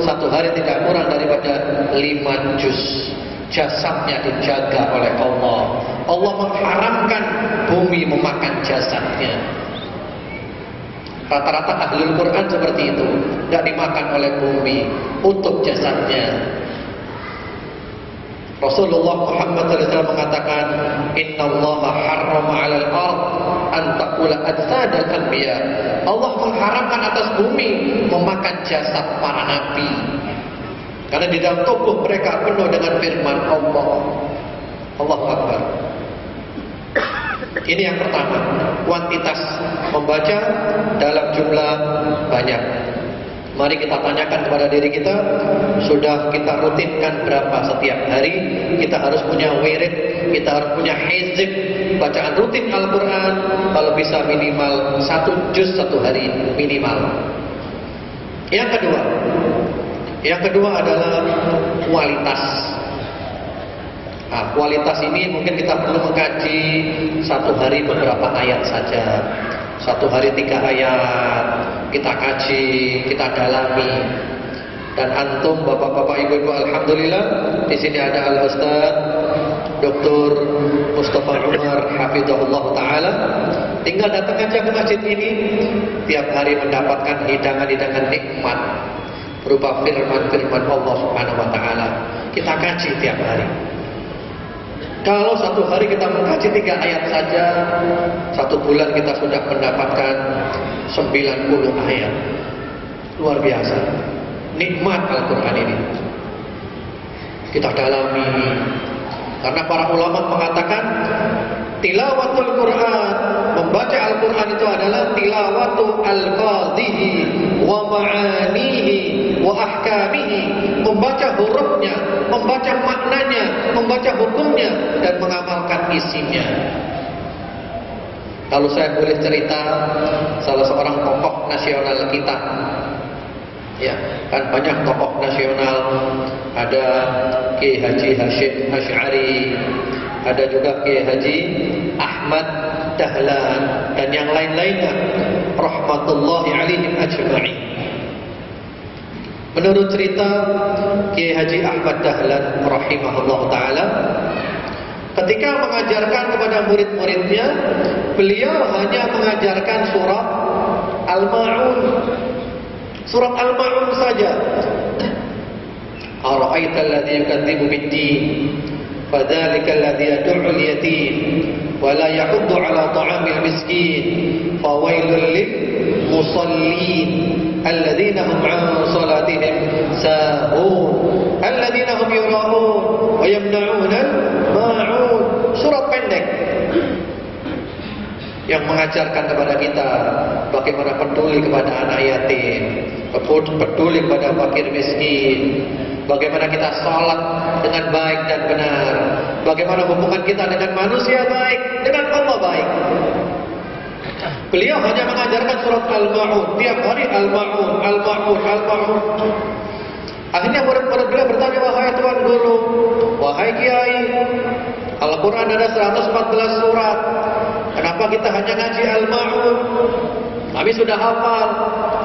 1 hari tidak kurang daripada 5 juz. Jasadnya dijaga oleh Allah. Allah mengharamkan bumi memakan jasadnya. Rata-rata ahlul Quran seperti itu, tidak dimakan oleh bumi untuk jasadnya. Rasulullah Muhammad SAW mengatakan, Inna Allah harrama 'alal ard an taqula ajsadal anbiya. Allah mengharamkan atas bumi memakan jasad para nabi. Karena di dalam tubuh mereka penuh dengan firman Allah. Allahu Akbar. Ini yang pertama, kuantitas membaca dalam jumlah banyak. Mari kita tanyakan kepada diri kita, sudah kita rutinkan berapa setiap hari? Kita harus punya wirid, kita harus punya hizib, bacaan rutin Al-Quran. Kalau bisa minimal 1 juz 1 hari minimal. Yang kedua adalah kualitas. Nah, kualitas ini mungkin kita perlu mengkaji 1 hari beberapa ayat saja. 1 hari 3 ayat kita kaji, kita dalami. Dan antum bapak-bapak ibu-ibu, alhamdulillah di sini ada Al-Ustaz Dr. Mustafa Umar hafizahullah taala. Tinggal datang aja ke masjid ini, tiap hari mendapatkan hidangan-hidangan nikmat berupa firman-firman Allah Subhanahu wa taala. Kita kaji tiap hari. Kalau 1 hari kita mengkaji 3 ayat saja, 1 bulan kita sudah mendapatkan 90 ayat. Luar biasa. Nikmat Al-Quran ini. Kita dalami. Karena para ulama mengatakan, tilawatul Quran, membaca Al-Quran itu adalah tilawatu al-fadhihi wa ma'anihi wa ahkamihi. Membaca hurufnya, membaca maknanya, membaca hukumnya, dan mengamalkan isinya. Kalau saya boleh cerita, salah seorang tokoh nasional kita, ya kan banyak tokoh nasional, ada Kiai Haji Hashim Asy'ari, ada juga Kiai Haji Ahmad Dahlan, dan yang lain-lainnya, rahmatullahi alaihim ajma'in. Menurut cerita Kiai Haji Ahmad Dahlan rahimahullah ta'ala, ketika mengajarkan kepada murid-muridnya, beliau hanya mengajarkan surat Al-Ma'un. Surat Al-Ma'un saja. Ara'aita alladhi yukadzibu bid-din, fadzalika alladhi yad'u al-yatim wa la yahuddu 'ala ta'amil miskin, fawailul lil musallin alladzina hum 'an salatihim sahun alladzina hum yura'un wa yamna'una al-ma'un. Surat pendek yang mengajarkan kepada kita bagaimana peduli kepada anak yatim, peduli kepada fakir miskin, bagaimana kita sholat dengan baik dan benar, bagaimana hubungan kita dengan manusia baik dengan Allah baik. Beliau hanya mengajarkan surat Al-Ma'un, tiap hari Al-Ma'un, Al-Ma'un, Al-Ma'un. Akhirnya murid-murid beliau bertanya, wahai Tuan Guru, wahai Kiai, Al-Quran ada 114 surat, kenapa kita hanya ngaji Al-Ma'un? Kami sudah hafal,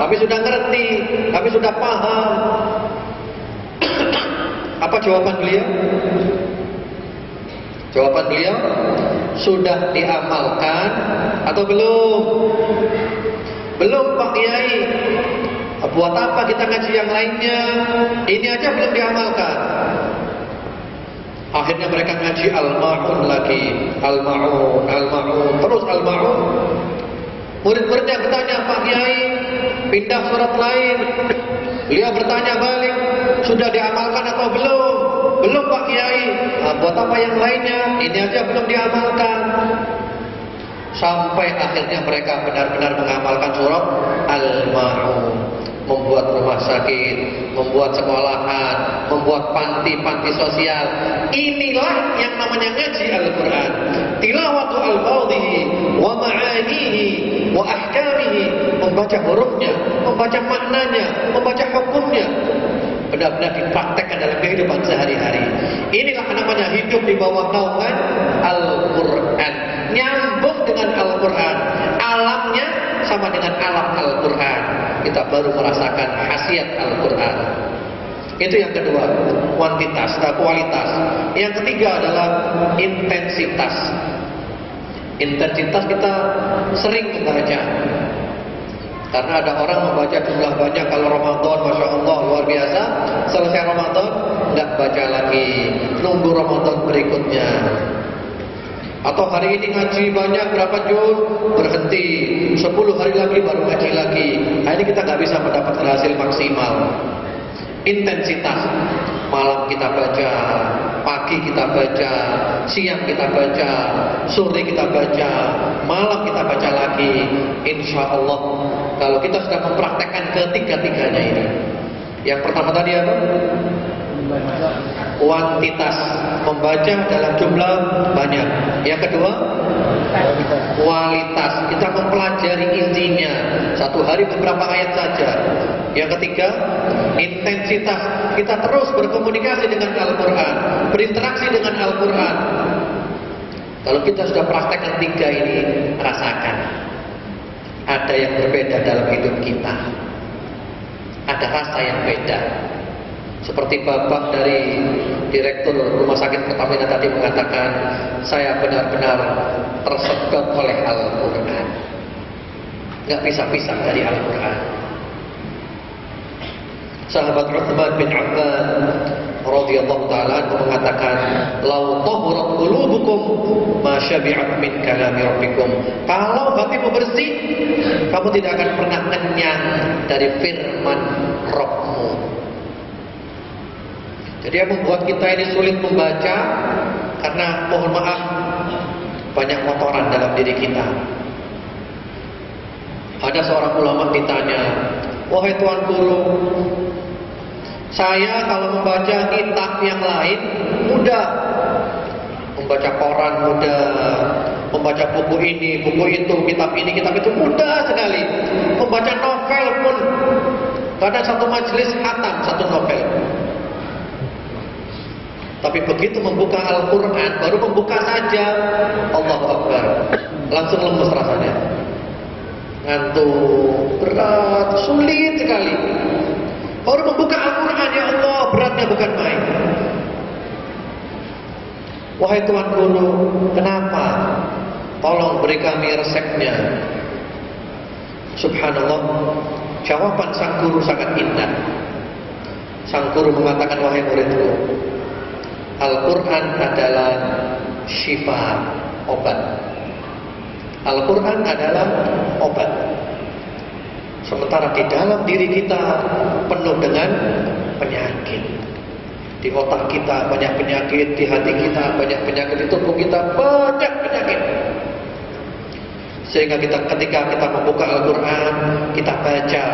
kami sudah ngerti, kami sudah paham. Apa jawaban beliau? Jawaban beliau, sudah diamalkan atau belum? Belum Pak Kiai. Buat apa kita ngaji yang lainnya? Ini aja belum diamalkan. Akhirnya mereka ngaji Al-Ma'un lagi, Al-Ma'un, Al-Ma'un, terus Al-Ma'un. Murid-muridnya bertanya, Pak Kiai, pindah surat lain. Beliau bertanya balik, sudah diamalkan atau belum? Belum Pak Kiai. Buat apa yang lainnya? Ini aja belum diamalkan. Sampai akhirnya mereka benar-benar mengamalkan surat Al-Ma'un. Membuat rumah sakit, membuat sekolahan, membuat panti-panti sosial. Inilah yang namanya ngaji Al-Quran. Tilawatu al-fadhihi wa ma'anihi wa ahkamihi. Membaca hurufnya, membaca maknanya, membaca hukumnya, benar-benar dipraktekkan dalam kehidupan sehari-hari. Inilah namanya hidup di bawah naungan Al-Quran. Nyambung dengan Al-Quran. Alamnya sama dengan alam Al-Quran. Kita baru merasakan khasiat Al-Quran. Itu yang kedua, kuantitas, kualitas. Yang ketiga adalah intensitas. Intensitas kita sering membaca. Karena ada orang membaca jumlah banyak. Kalau Ramadan, Masya Allah, luar biasa. Selesai Ramadan, nggak baca lagi, nunggu Ramadan berikutnya. Atau hari ini ngaji banyak, berapa juz, berhenti, 10 hari lagi baru ngaji lagi. Nah, ini kita nggak bisa mendapatkan hasil maksimal. Intensitas, malam kita baca, pagi kita baca, siang kita baca, sore kita baca, malam kita baca lagi. Insya Allah, kalau kita sudah mempraktekkan ketiga-tiganya ini. Yang pertama tadi apa? Kuantitas, membaca dalam jumlah banyak. Yang kedua, kualitas, kita mempelajari intinya, satu hari beberapa ayat saja. Yang ketiga, intensitas, kita terus berkomunikasi dengan Al-Quran, berinteraksi dengan Al-Quran. Kalau kita sudah praktekkan tiga ini, rasakan ada yang berbeda dalam hidup kita, ada rasa yang beda. Seperti bapak dari Direktur Rumah Sakit Pertamina tadi mengatakan, saya benar-benar tersedot oleh Al-Quran. Gak bisa pisah dari Al-Quran. Sahabat Uthman bin Affan radhiyallahu ta'ala mengatakan, "Lau tahurat qulubukum ma syabi'at min kalami rabbikum." Kalau hatimu bersih, kamu tidak akan pernah kenyang dari firman Rabbmu. Jadi yang membuat kita ini sulit membaca karena, mohon maaf, banyak kotoran dalam diri kita. Ada seorang ulama ditanya, wahai Tuan Guru, saya kalau membaca kitab yang lain mudah, membaca koran mudah, membaca buku ini, buku itu, kitab ini, kitab itu mudah sekali. Membaca novel pun, kadang satu majelis khatam satu novel. Tapi begitu membuka Al-Quran, baru membuka saja, Allahu Akbar, langsung lemes rasanya. Ngantuk, berat, sulit sekali. Baru membuka Al-Quran, ya Allah, beratnya bukan main. Wahai Tuan Guru, kenapa? Tolong beri kami resepnya. Subhanallah, jawaban sang guru sangat indah. Sang guru mengatakan, wahai muridku, Al-Quran adalah syifa, obat. Al-Quran adalah obat. Sementara di dalam diri kita penuh dengan penyakit. Di otak kita banyak penyakit, di hati kita banyak penyakit, di tubuh kita banyak penyakit. Sehingga ketika kita membuka Al-Quran, kita baca,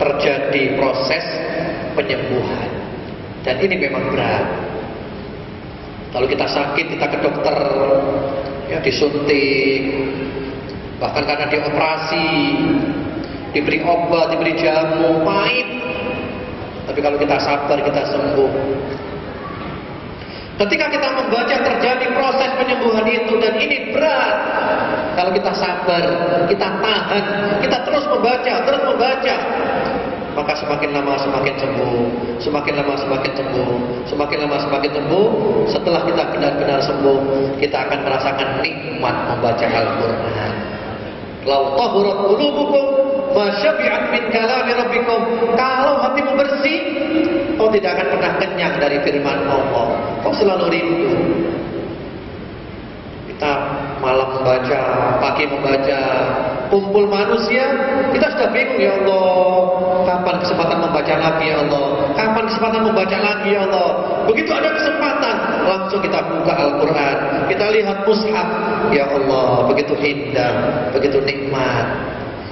terjadi proses penyembuhan. Dan ini memang berat. Kalau kita sakit, kita ke dokter, ya disuntik, bahkan karena dioperasi, diberi obat, diberi jamu, pahit. Tapi kalau kita sabar, kita sembuh. Ketika kita membaca terjadi proses penyembuhan itu, dan ini berat. Kalau kita sabar, kita tahan, kita terus membaca, maka semakin lama semakin sembuh, semakin lama semakin sembuh, semakin lama semakin sembuh. Setelah kita benar-benar sembuh, kita akan merasakan nikmat membaca Al-Quran. Lau tahurat qulubukum ma syabi'at min kalami rabbikum. Kalau hatimu bersih, kau tidak akan pernah kenyang dari firman Allah. Kau selalu rindu. Kita malam membaca, pagi membaca, kumpul manusia, kita sudah bingung, ya Allah, kapan kesempatan membaca lagi, ya Allah, kapan kesempatan membaca lagi, ya Allah. Begitu ada kesempatan, langsung kita buka Al-Quran, kita lihat mushaf, ya Allah, begitu indah, begitu nikmat.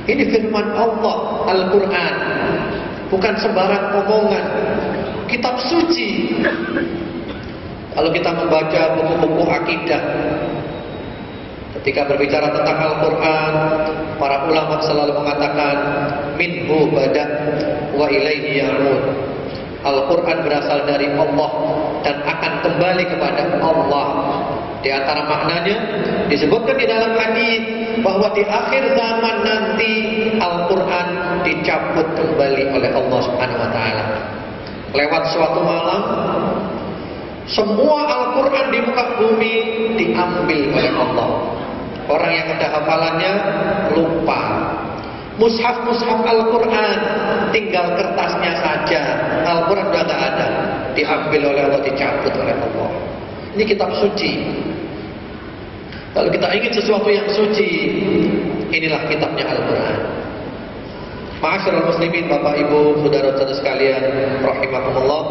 Ini firman Allah, Al-Quran, bukan sembarang omongan, kitab suci. Kalau kita membaca buku-buku akidah, ketika berbicara tentang Al-Quran, para ulama selalu mengatakan minhu bada' wa ilaihi ya'ud. Al-Quran berasal dari Allah dan akan kembali kepada Allah. Di antara maknanya disebutkan di dalam hadis bahwa di akhir zaman nanti Al-Quran dicabut kembali oleh Allah Subhanahu wa taala. Lewat suatu malam, semua Al-Quran di muka bumi diambil oleh Allah. Orang yang ada hafalannya lupa. Mushaf-mushaf Al-Quran tinggal kertasnya saja, Al-Quran sudah tidak ada, diambil oleh Allah, dicabut oleh Allah. Ini kitab suci. Kalau kita ingin sesuatu yang suci, inilah kitabnya Al-Quran. Ma'asyiral muslimin, Bapak Ibu, saudara-saudara sekalian, rahimakumullah.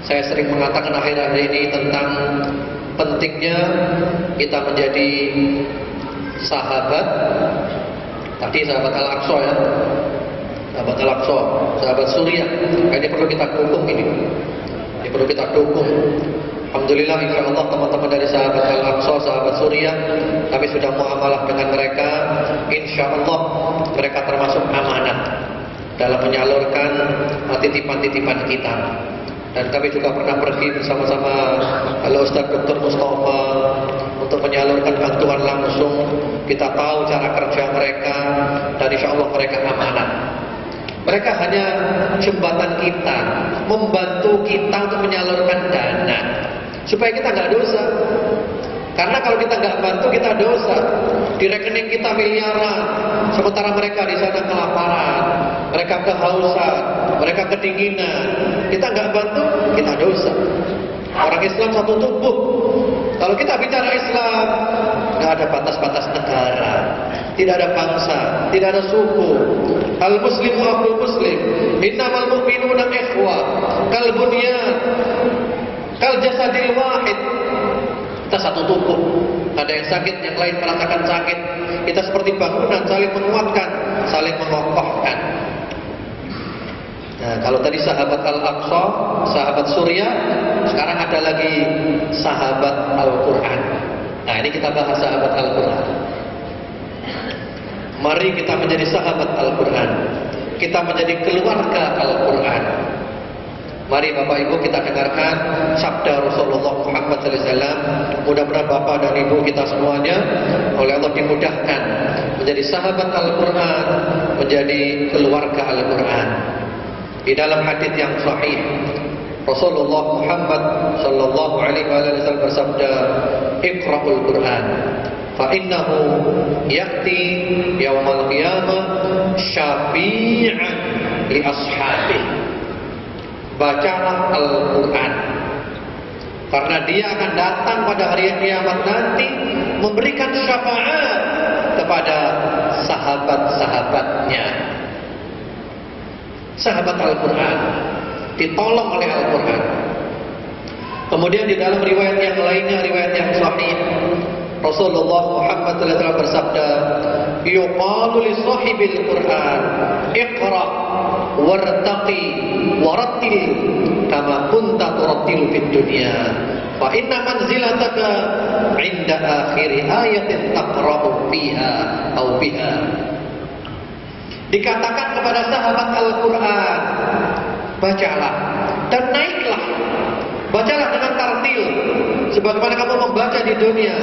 Saya sering mengatakan akhir-akhir ini tentang pentingnya kita menjadi sahabat. Tadi sahabat Al-Aqsa, ya, sahabat Al-Aqsa, sahabat Suriah. Ini perlu kita dukung ini perlu kita dukung. Alhamdulillah, insya Allah teman-teman dari sahabat Al-Aqsa, sahabat Suriah, kami sudah muamalah dengan mereka. Insya Allah mereka termasuk amanat dalam menyalurkan titipan-titipan kita. Dan kami juga pernah pergi bersama-sama Al-Ustaz Dr. Mustafa untuk menyalurkan bantuan langsung. Kita tahu cara kerja mereka, dan insya Allah mereka amanat. Mereka hanya jembatan kita, membantu kita untuk menyalurkan dana supaya kita nggak dosa. Karena kalau kita nggak bantu, kita dosa. Di rekening kita miliaran, sementara mereka di sana kelaparan, mereka kehausan, mereka kedinginan. Kita nggak bantu, kita dosa. Orang Islam satu tubuh. Kalau kita bicara Islam, nggak ada batas-batas negara, tidak ada bangsa, tidak ada suku. Al-Muslim akhul Muslim, innamal mu'minuna ikhwah, kal bunyan, kal jasadil wahid. Kita satu tubuh. Ada yang sakit, yang lain merasakan sakit. Kita seperti bangunan, saling menguatkan, saling mengokohkan. Nah, kalau tadi sahabat Al-Aqsa, sahabat Suriah, sekarang ada lagi sahabat Al-Quran. Nah, ini kita bahas sahabat Al-Quran. Mari kita menjadi sahabat Al-Quran. Kita menjadi keluarga Al-Quran. Mari Bapak Ibu kita dengarkan sabda Rasulullah Muhammad SAW. Mudah-mudahan Bapak dan Ibu kita semuanya oleh Allah dimudahkan menjadi sahabat Al-Quran, menjadi keluarga Al-Quran. Di dalam hadis yang sahih, Rasulullah Muhammad sallallahu alaihi wasallam bersabda, "Iqra'ul Quran, fa innahu ya'ti yaumal qiyamah syafi'an li ashabihi." Bacalah Al-Quran, karena dia akan datang pada hari kiamat nanti memberikan syafaat kepada sahabat-sahabatnya. Sahabat Al-Quran ditolong oleh Al-Quran. Kemudian di dalam riwayat yang lainnya, riwayat yang sahih, Rasulullah Muhammad SAW bersabda, "Yuqalu li sahibil Quran, iqra wartaqi warattil kama kunta turattil fid dunya fa inna manzilataka 'inda akhir ayatin taqra'u fiha aw biha. Dikatakan kepada sahabat Al-Quran, bacalah dan naiklah, bacalah dengan tartil sebagaimana kamu membaca di dunia,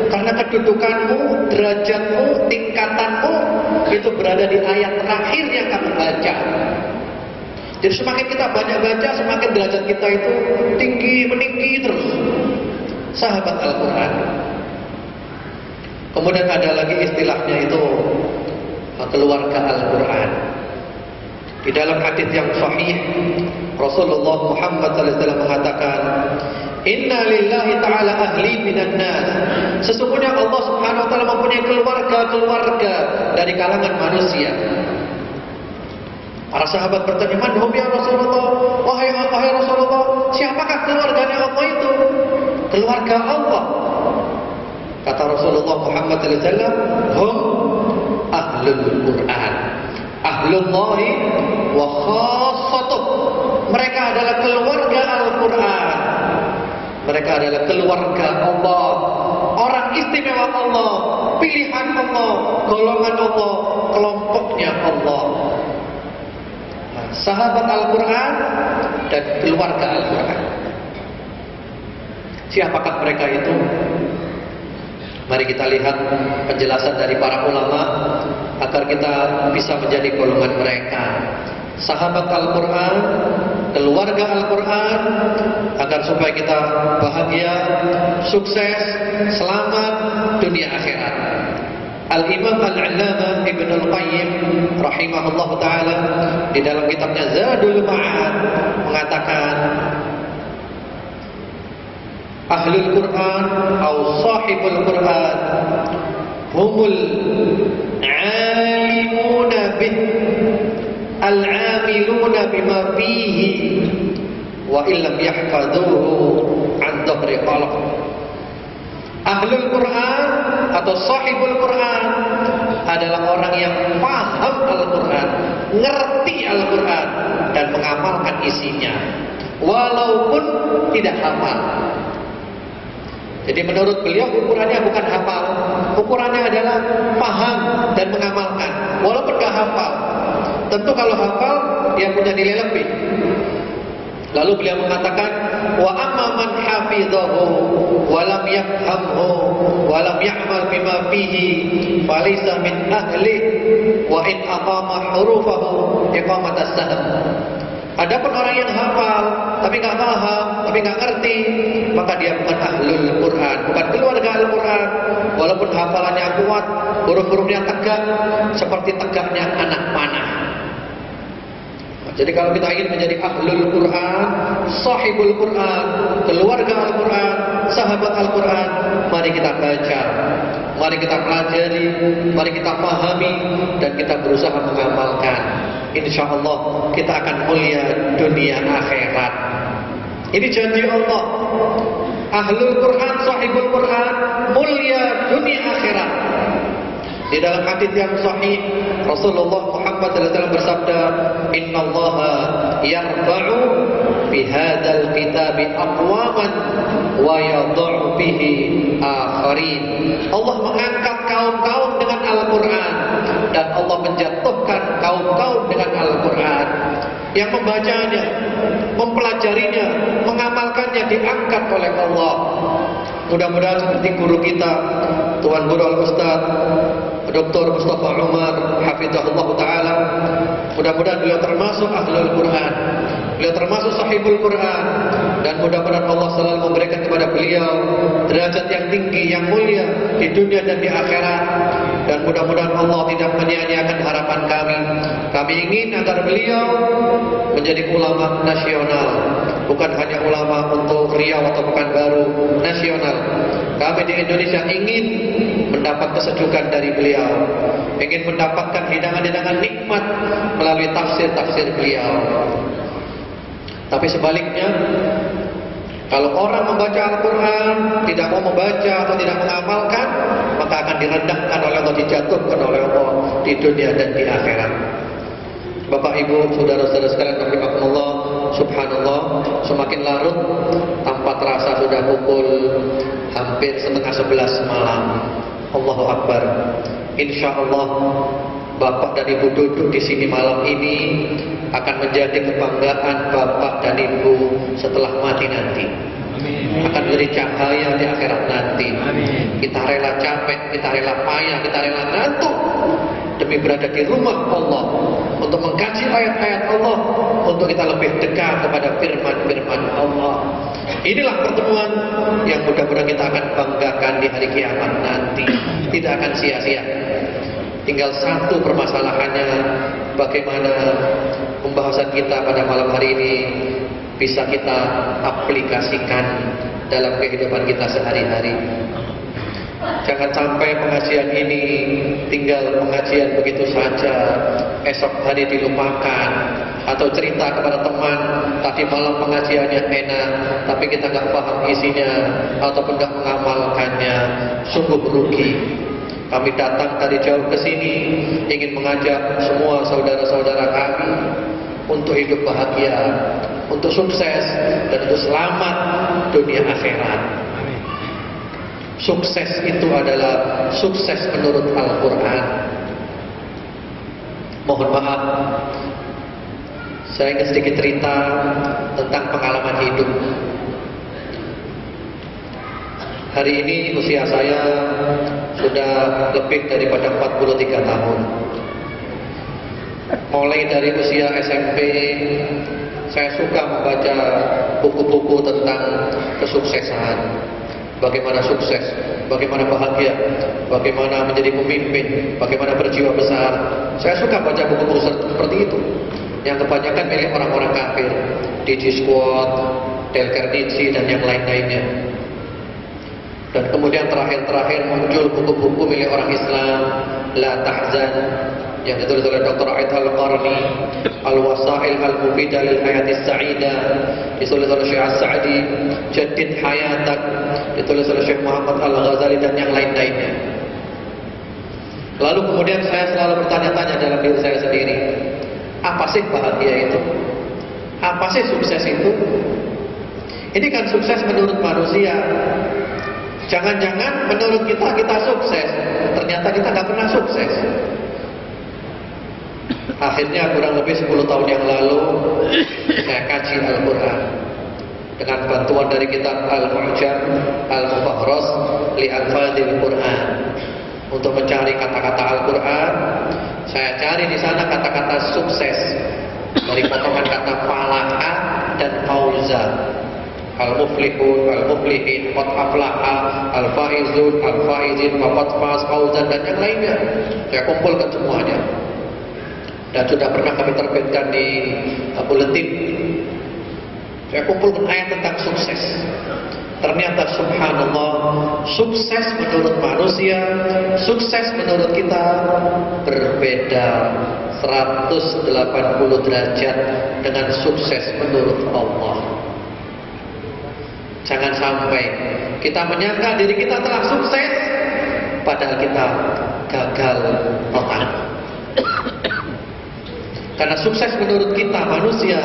karena kedudukanmu, derajatmu, tingkatanmu itu berada di ayat terakhir yang kamu baca. Jadi semakin kita banyak baca, semakin derajat kita itu tinggi, meninggi terus. Sahabat Al-Quran. Kemudian ada lagi istilahnya itu keluarga Al-Quran. Di dalam hadis yang sahih, Rasulullah Muhammad SAW mengatakan, Inna lillahi ta'ala ahli minan nas. Sesungguhnya Allah Subhanahu wa ta'ala mempunyai keluarga-keluarga dari kalangan manusia. Para sahabat bertanya, "Man hum ya Rasulullah?" Wahai Rasulullah, siapakah keluarganya Allah itu? Keluarga Allah. Kata Rasulullah Muhammad SAW, hum ahlul Quran, ahlullahi wa khassatuh. Mereka adalah keluarga Al-Quran. Mereka adalah keluarga Allah, orang istimewa Allah, pilihan Allah, golongan Allah, kelompoknya Allah. Sahabat Al-Quran dan keluarga Al-Quran. Siapakah mereka itu? Mari kita lihat penjelasan dari para ulama agar kita bisa menjadi golongan mereka. Sahabat Al-Quran, keluarga Al-Quran, agar supaya kita bahagia, sukses, selamat dunia akhirat. Al-Imam Al-Allamah Ibn Al-Qayyim rahimahullah ta'ala di dalam kitabnya Zadul Ma'ad mengatakan, Ahlul Quran atau sahibul Quran humul alimuna bin al-amiluna bima fihi wa illam yahfaduhu an dhahri qalb. Ahlul Quran atau sahibul Quran adalah orang yang paham Al-Quran, ngerti Al-Quran dan mengamalkan isinya walaupun tidak hafal. Jadi menurut beliau ukurannya bukan hafal, ukurannya adalah paham dan mengamalkan walaupun gak hafal. Tentu kalau hafal dia punya nilai lebih. Lalu beliau mengatakan, wa amma man hafizahu wa lam yafhamhu wa lam ya'mal bima fihi falaysa min ahli wa in aqama hurufahu iqamat as-sahm. Adapun orang yang hafal tapi enggak paham, tapi enggak ngerti, maka dia bukan ahlul Quran, bukan keluarga Al-Quran. Walaupun hafalannya kuat, huruf-hurufnya tegak seperti tegaknya anak panah. Jadi kalau kita ingin menjadi ahlul Quran, sahibul Quran, keluarga Al-Quran, sahabat Al-Quran, mari kita baca, mari kita pelajari, mari kita pahami, dan kita berusaha mengamalkan. Insya Allah kita akan mulia dunia akhirat. Ini janji Allah. Ahlul Quran, sahibul Quran, mulia dunia akhirat. Di dalam hadis yang sahih, Rasulullah Muhammad SAW bersabda, Inna Allaha yarba'u bihadal kitabi aqwaman wa yadha'u bihi akharin. Allah mengangkat kaum-kaum dengan Al-Quran dan Allah menjatuhkan kaum-kaum dengan Al-Quran. Yang membacanya, mempelajarinya, mengamalkannya diangkat oleh Allah. Mudah-mudahan seperti guru kita, Tuan Guru Al-Ustaz Dr. Mustafa Umar hafizahullah ta'ala, mudah-mudahan beliau termasuk ahlul Quran, beliau termasuk sahibul Quran, dan mudah-mudahan Allah selalu memberikan kepada beliau derajat yang tinggi, yang mulia di dunia dan di akhirat. Dan mudah-mudahan Allah tidak menyia-nyiakan harapan kami. Kami ingin agar beliau menjadi ulama nasional, bukan hanya ulama untuk Riau atau Pekanbaru, nasional. Kami di Indonesia ingin mendapat kesejukan dari beliau, ingin mendapatkan hidangan-hidangan nikmat melalui tafsir-tafsir beliau. Tapi sebaliknya, kalau orang membaca Al-Quran tidak mau membaca atau tidak mengamalkan, maka akan direndahkan oleh Allah, dijatuhkan oleh Allah di dunia dan di akhirat. Bapak Ibu, saudara-saudara sekalian, rahimakumullah, subhanallah, semakin larut, tanpa terasa sudah pukul hampir 10:30 malam. Allahu Akbar. Insya Allah Bapak dan Ibu duduk di sini malam ini akan menjadi kebanggaan Bapak dan Ibu setelah mati nanti. Akan menjadi cahaya di akhirat nanti. Kita rela capek, kita rela payah, kita rela ngantuk demi berada di rumah Allah, untuk mengkaji ayat-ayat Allah, untuk kita lebih dekat kepada firman-firman Allah. Inilah pertemuan yang mudah-mudahan kita akan banggakan di hari kiamat nanti. Tidak akan sia-sia. Tinggal satu permasalahannya, bagaimana pembahasan kita pada malam hari ini bisa kita aplikasikan dalam kehidupan kita sehari-hari. Jangan sampai pengajian ini tinggal pengajian begitu saja, esok hari dilupakan, atau cerita kepada teman, tadi malam pengajiannya enak, tapi kita nggak paham isinya, ataupun nggak mengamalkannya. Sungguh rugi. Kami datang dari jauh ke sini ingin mengajak semua saudara-saudara kami untuk hidup bahagia, untuk sukses, dan untuk selamat dunia akhirat. Sukses itu adalah sukses menurut Al-Quran. Mohon maaf, saya ingin sedikit cerita tentang pengalaman hidup. Hari ini usia saya sudah lebih daripada 43 tahun. Mulai dari usia SMP, saya suka membaca buku-buku tentang kesuksesan. Bagaimana sukses, bagaimana bahagia, bagaimana menjadi pemimpin, bagaimana berjiwa besar. Saya suka baca buku-buku seperti itu, yang kebanyakan milik orang-orang kafir, D.G. Squad, Dale Carnegie, dan yang lain-lainnya. Dan kemudian terakhir-terakhir muncul buku-buku milik orang Islam, La Tahzan, yang ditulis oleh Dr. Aid Al-Qarni, Al-Wasail Al-Mufidah Lil Hayatis Sa'idah, ditulis oleh Syekh As-Sa'di, Jadid Hayatak, ditulis oleh Syekh Muhammad Al-Ghazali, dan yang lain-lainnya. Lalu kemudian saya selalu bertanya-tanya dalam diri saya sendiri, apa sih bahagia itu? Apa sih sukses itu? Ini kan sukses menurut manusia. Jangan-jangan menurut kita sukses, ternyata kita nggak pernah sukses. Akhirnya kurang lebih 10 tahun yang lalu saya kaji Al-Quran dengan bantuan dari kitab Al-Mu'jam Al-Mufakhras li Al-Fadhil Quran. Untuk mencari kata-kata Al-Quran, saya cari di sana kata-kata sukses dari potongan kata falaha dan fauza. Al-muflihun, al-muflihin, qad aflaha, al-faizun, al-faizin, qad faz, fauzan, dan yang lainnya. Saya kumpulkan semuanya. Dan sudah pernah kami terbitkan di buletin. Saya kumpulkan ayat tentang sukses. Ternyata subhanallah, sukses menurut manusia, sukses menurut kita berbeda 180 derajat dengan sukses menurut Allah. Jangan sampai kita menyangka diri kita telah sukses, padahal kita gagal total. Karena sukses menurut kita manusia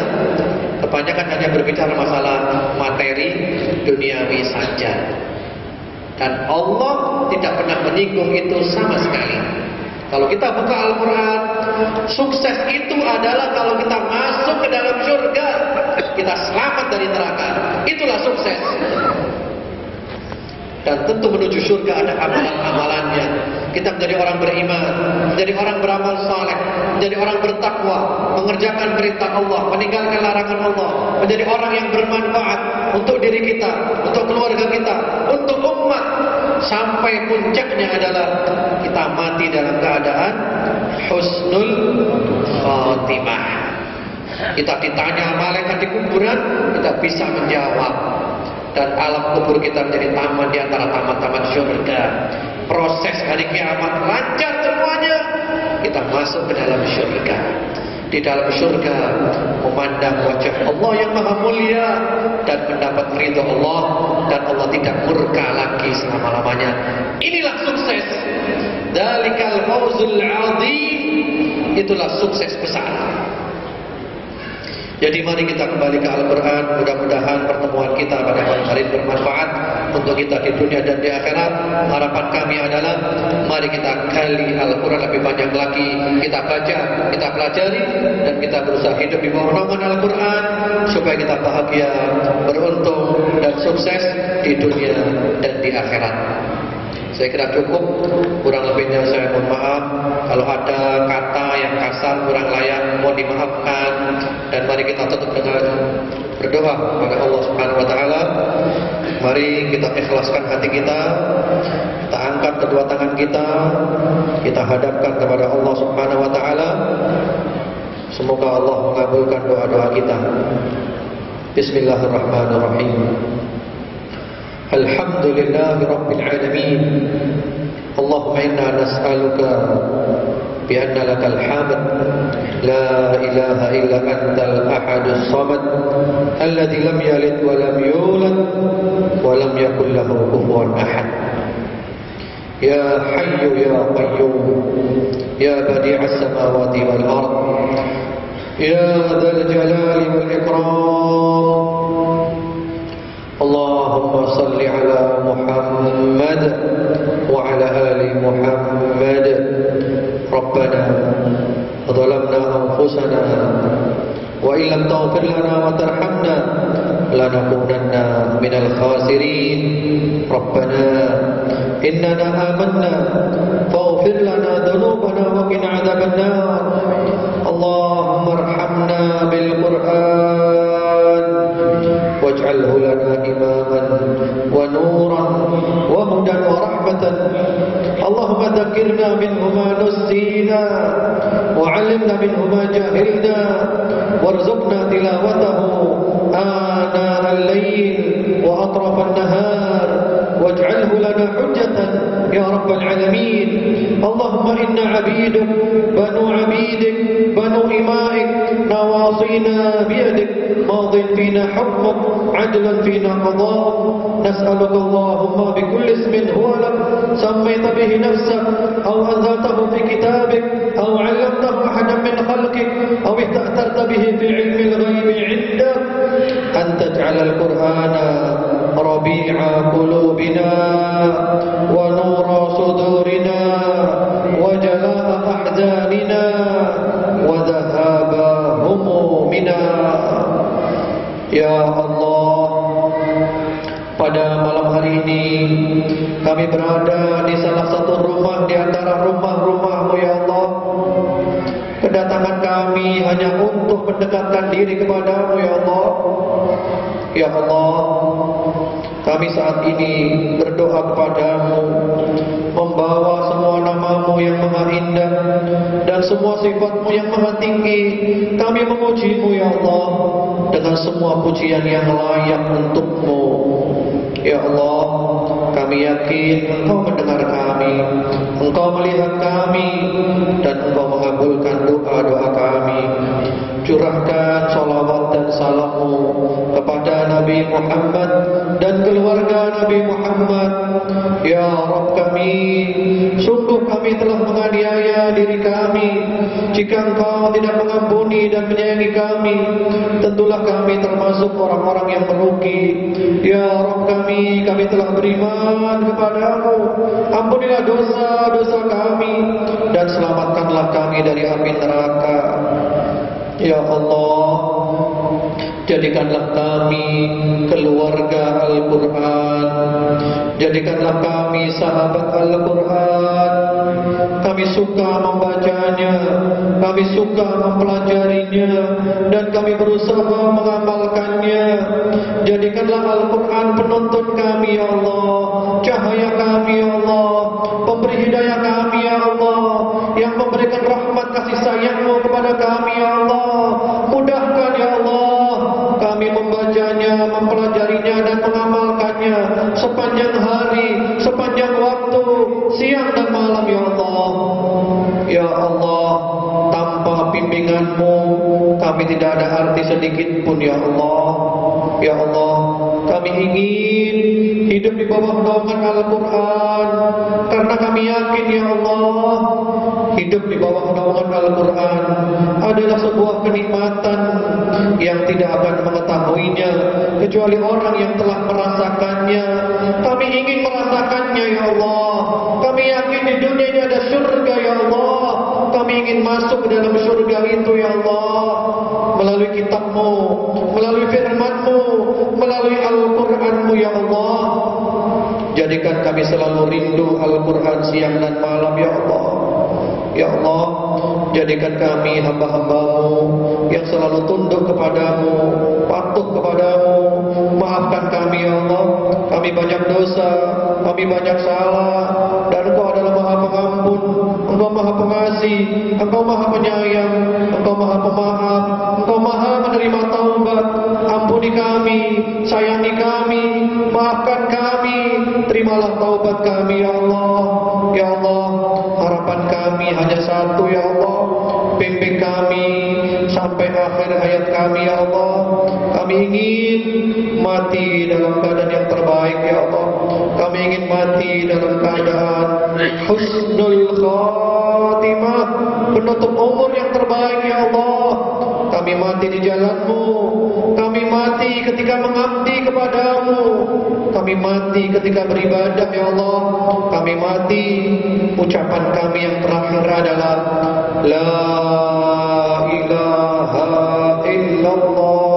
kebanyakan hanya berbicara masalah materi duniawi saja. Dan Allah tidak pernah menyinggung itu sama sekali. Kalau kita buka Al-Quran, sukses itu adalah kalau kita masuk ke dalam surga, kita selamat dari neraka. Itulah sukses. Dan tentu menuju surga ada amalan-amalannya. Kita menjadi orang beriman, menjadi orang beramal saleh, menjadi orang bertakwa, mengerjakan perintah Allah, meninggalkan larangan Allah, menjadi orang yang bermanfaat untuk diri kita, untuk keluarga kita, untuk umat. Sampai puncaknya adalah kita mati dalam keadaan husnul khatimah. Kita ditanya malaikat di kuburan, kita bisa menjawab. Dan alam kubur kita menjadi taman di antara taman-taman surga. Proses hari kiamat lancar semuanya. Kita masuk ke dalam surga. Di dalam surga memandang wajah Allah yang maha mulia dan mendapat ridha Allah, dan Allah tidak murka lagi selama-lamanya. Inilah sukses. Dzalikal fawzul 'adzim. Itulah sukses besar. Jadi mari kita kembali ke Al-Quran. Mudah-mudahan pertemuan kita pada malam hari ini bermanfaat untuk kita di dunia dan di akhirat. Harapan kami adalah mari kita gali Al-Quran lebih banyak lagi. Kita baca, kita pelajari, dan kita berusaha hidup di bawah naungan Al-Quran supaya kita bahagia, beruntung, dan sukses di dunia dan di akhirat. Saya kira cukup, kurang lebihnya saya mohon maaf. Kalau ada kata yang kasar, kurang layak, mohon dimaafkan. Dan mari kita tutup dengan berdoa kepada Allah Subhanahu wa taala. Mari kita ikhlaskan hati kita. Kita angkat kedua tangan kita hadapkan kepada Allah Subhanahu wa taala. Semoga Allah mengabulkan doa-doa kita. Bismillahirrahmanirrahim. Alhamdulillahi Rabbil Alamin. Allahumma inna nas'aluka bi'anna lakal hamd la ilaha illa antal ahadus samad alladhi lam yalid wa lam yulad wa lam yakul lahu kufuwan ahad. Ya Hayyu ya Qayyum ya Badi'as samawati wal ard ya Dzal Jalali wal Ikram. Allahumma salli ala Muhammad wa ala ali Muhammad. Rabbana zalamna anfusana wa illam taghfir lana wa tarhamna lanakunanna minal khasirin. Rabbana innana amanna faghfir lana dhunubana wa qina adzabannar. Allahumma arhamna bil Qur'an waj'alhu lana imaman wa nuran wa hudan wa rahmatan. Allahumma dhakkirna minhu ma nusina wa 'allimna minhu ma jahilna warzuqna tilawatahu ana al-layl wa atraf an-nahar waj'alhu lana hujjatan ya rabbal alamin. Allahumma inna 'abiduk banu 'abidik banu ima'ik nawasina biyadik madin fina hukmuk عدلا فينا قضاء. نسألك اللهم بكل اسم هو لك سميت به نفسك أو أنزلته في كتابك أو علمته أحدا من خلقك أو استأثرت به في علم الغيب عندك أن تجعل القرآن ربيع قلوبنا ونور صدورنا وجلاء أحزاننا وذهاب همومنا. Ya Allah, pada malam hari ini kami berada di salah satu rumah di antara rumah-rumah-Mu ya Allah. Kedatangan kami hanya untuk mendekatkan diri kepada-Mu ya Allah. Ya Allah, kami saat ini berdoa kepada-Mu, membawa semua nama-Mu yang maha indah dan semua sifat-Mu yang maha tinggi. Kami memuji-Mu ya Allah dengan semua pujian yang layak untuk-Mu. Ya Allah, kami yakin Engkau mendengar kami, Engkau melihat kami, dan Engkau mengabulkan doa-doa kami. Curahkan salawat dan salam-Mu kepada Nabi Muhammad dan keluarga Nabi Muhammad. Ya Rabb kami, sungguh kami telah menganiaya diri kami. Jika Engkau tidak mengampuni dan menyayangi kami, tentulah kami termasuk orang-orang yang merugi. Ya Rabb kami telah beriman kepada-Mu. Ampunilah dosa-dosa kami dan selamatkanlah kami dari api neraka. Ya Allah, jadikanlah kami keluarga Al-Quran, jadikanlah kami sahabat Al-Quran. Kami suka membacanya, kami suka mempelajarinya, dan kami berusaha mengamalkannya. Jadikanlah Al-Quran penuntun kami ya Allah, cahaya kami ya Allah, pemberi hidayah kami ya Allah, yang memberikan rahmat kasih sayang-Mu kepada kami ya Allah. Mudahkan ya Allah kami membacanya, mempelajarinya, dan mengamalkannya sepanjang hari, sepanjang waktu, siang dan malam ya Allah. Ya Allah, tanpa bimbingan-Mu kami tidak ada arti sedikit pun ya Allah. Ya Allah, kami ingin hidup di bawah naungan Al-Quran karena kami yakin ya Allah, hidup di bawah naungan Al-Quran adalah sebuah kenikmatan yang tidak akan mengetahuinya kecuali orang yang telah merasakannya. Kami ingin merasakannya ya Allah. Kami yakin di dunia ini ada surga ya Allah. Kami ingin masuk ke dalam surga itu ya Allah, melalui kitab-Mu, melalui firman-Mu, melalui Al-Quran-Mu ya Allah. Jadikan kami selalu rindu Al-Quran siang dan malam ya Allah. Ya Allah, jadikan kami hamba-hamba-Mu yang selalu tunduk kepadamu, patuh kepadamu. Maafkan kami ya Allah. Kami banyak dosa, kami banyak salah, dan Engkau adalah Maha Pengampun, Engkau Maha Pengasih, Engkau Maha Penyayang, Engkau Maha Pemaaf, Engkau Maha menerima taubat. Ampuni kami, sayangi kami, maafkan kami, terimalah taubat kami ya Allah. Ya Allah, harapan kami hanya satu ya Allah. Bimbing kami sampai akhir hayat kami ya Allah. Kami ingin mati dalam keadaan yang terbaik ya Allah. Kami ingin mati dalam keadaan husnul khatimah, penutup umur yang terbaik ya Allah. Kami mati di jalan-Mu. Kami mati ketika mengabdi kepadamu. Kami mati ketika beribadah ya Allah. Kami mati, ucapan kami yang terakhir adalah La ilaha illallah.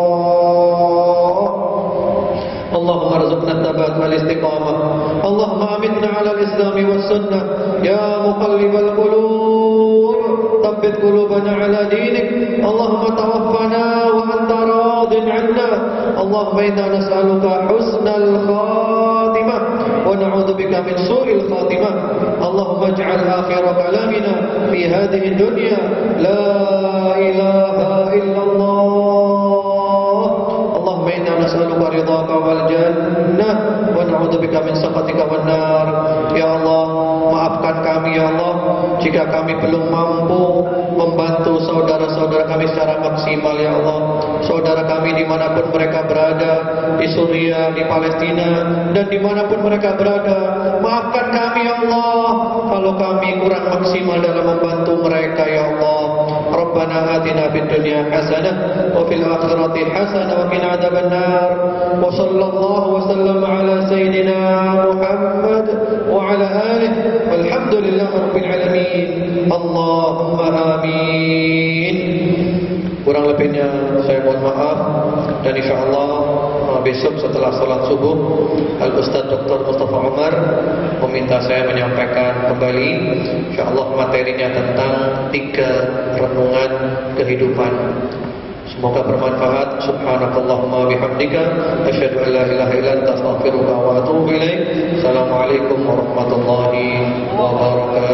Allahumma arzuqna tabat wal istiqamah. Allahumma amitna ala al-islam was sunnah. Ya muqallibal qulub, thabbit qulubana ala dinik. Allahumma tawaffana wa anta radin 'anna. Allahumma inna nas'aluka husnal khatimah wa na'udzu bika min su'il khatimah. Allahumma ij'al akhir kalamina fi hadhihi dunya la ilaha illallah. Allahumma inna nas'aluka ridhaka wal jannah wa na'udzu bika min sakhatika wan nar. Ya Allah, maafkan kami ya Allah jika kami belum mampu membantu saudara-saudara kami secara maksimal ya Allah. Saudara kami dimanapun mereka berada, di Suriah, di Palestina, dan dimanapun mereka berada, maafkan kami ya Allah kalau kami kurang maksimal dalam membantu mereka ya Allah. Rabbana atina fid dunya hasanah wa fil akhirati hasanah wa qina adzabannar. Wa sallallahu wa sallam ala sayyidina Muhammad wa ala alihi walhamdulillahi rabbil alamin. Allahumma amin. Kurang lebihnya saya mohon maaf, dan insyaallah besok setelah salat subuh Al-Ustaz Dr. Mustafa Umar meminta saya menyampaikan kembali insyaallah materinya tentang 3 renungan kehidupan. Semoga bermanfaat. Subhanakallahumma bihamdika asyhadu an la ilaha illa anta astaghfiruka wa atubu ilaik. Assalamualaikum warahmatullahi wabarakatuh.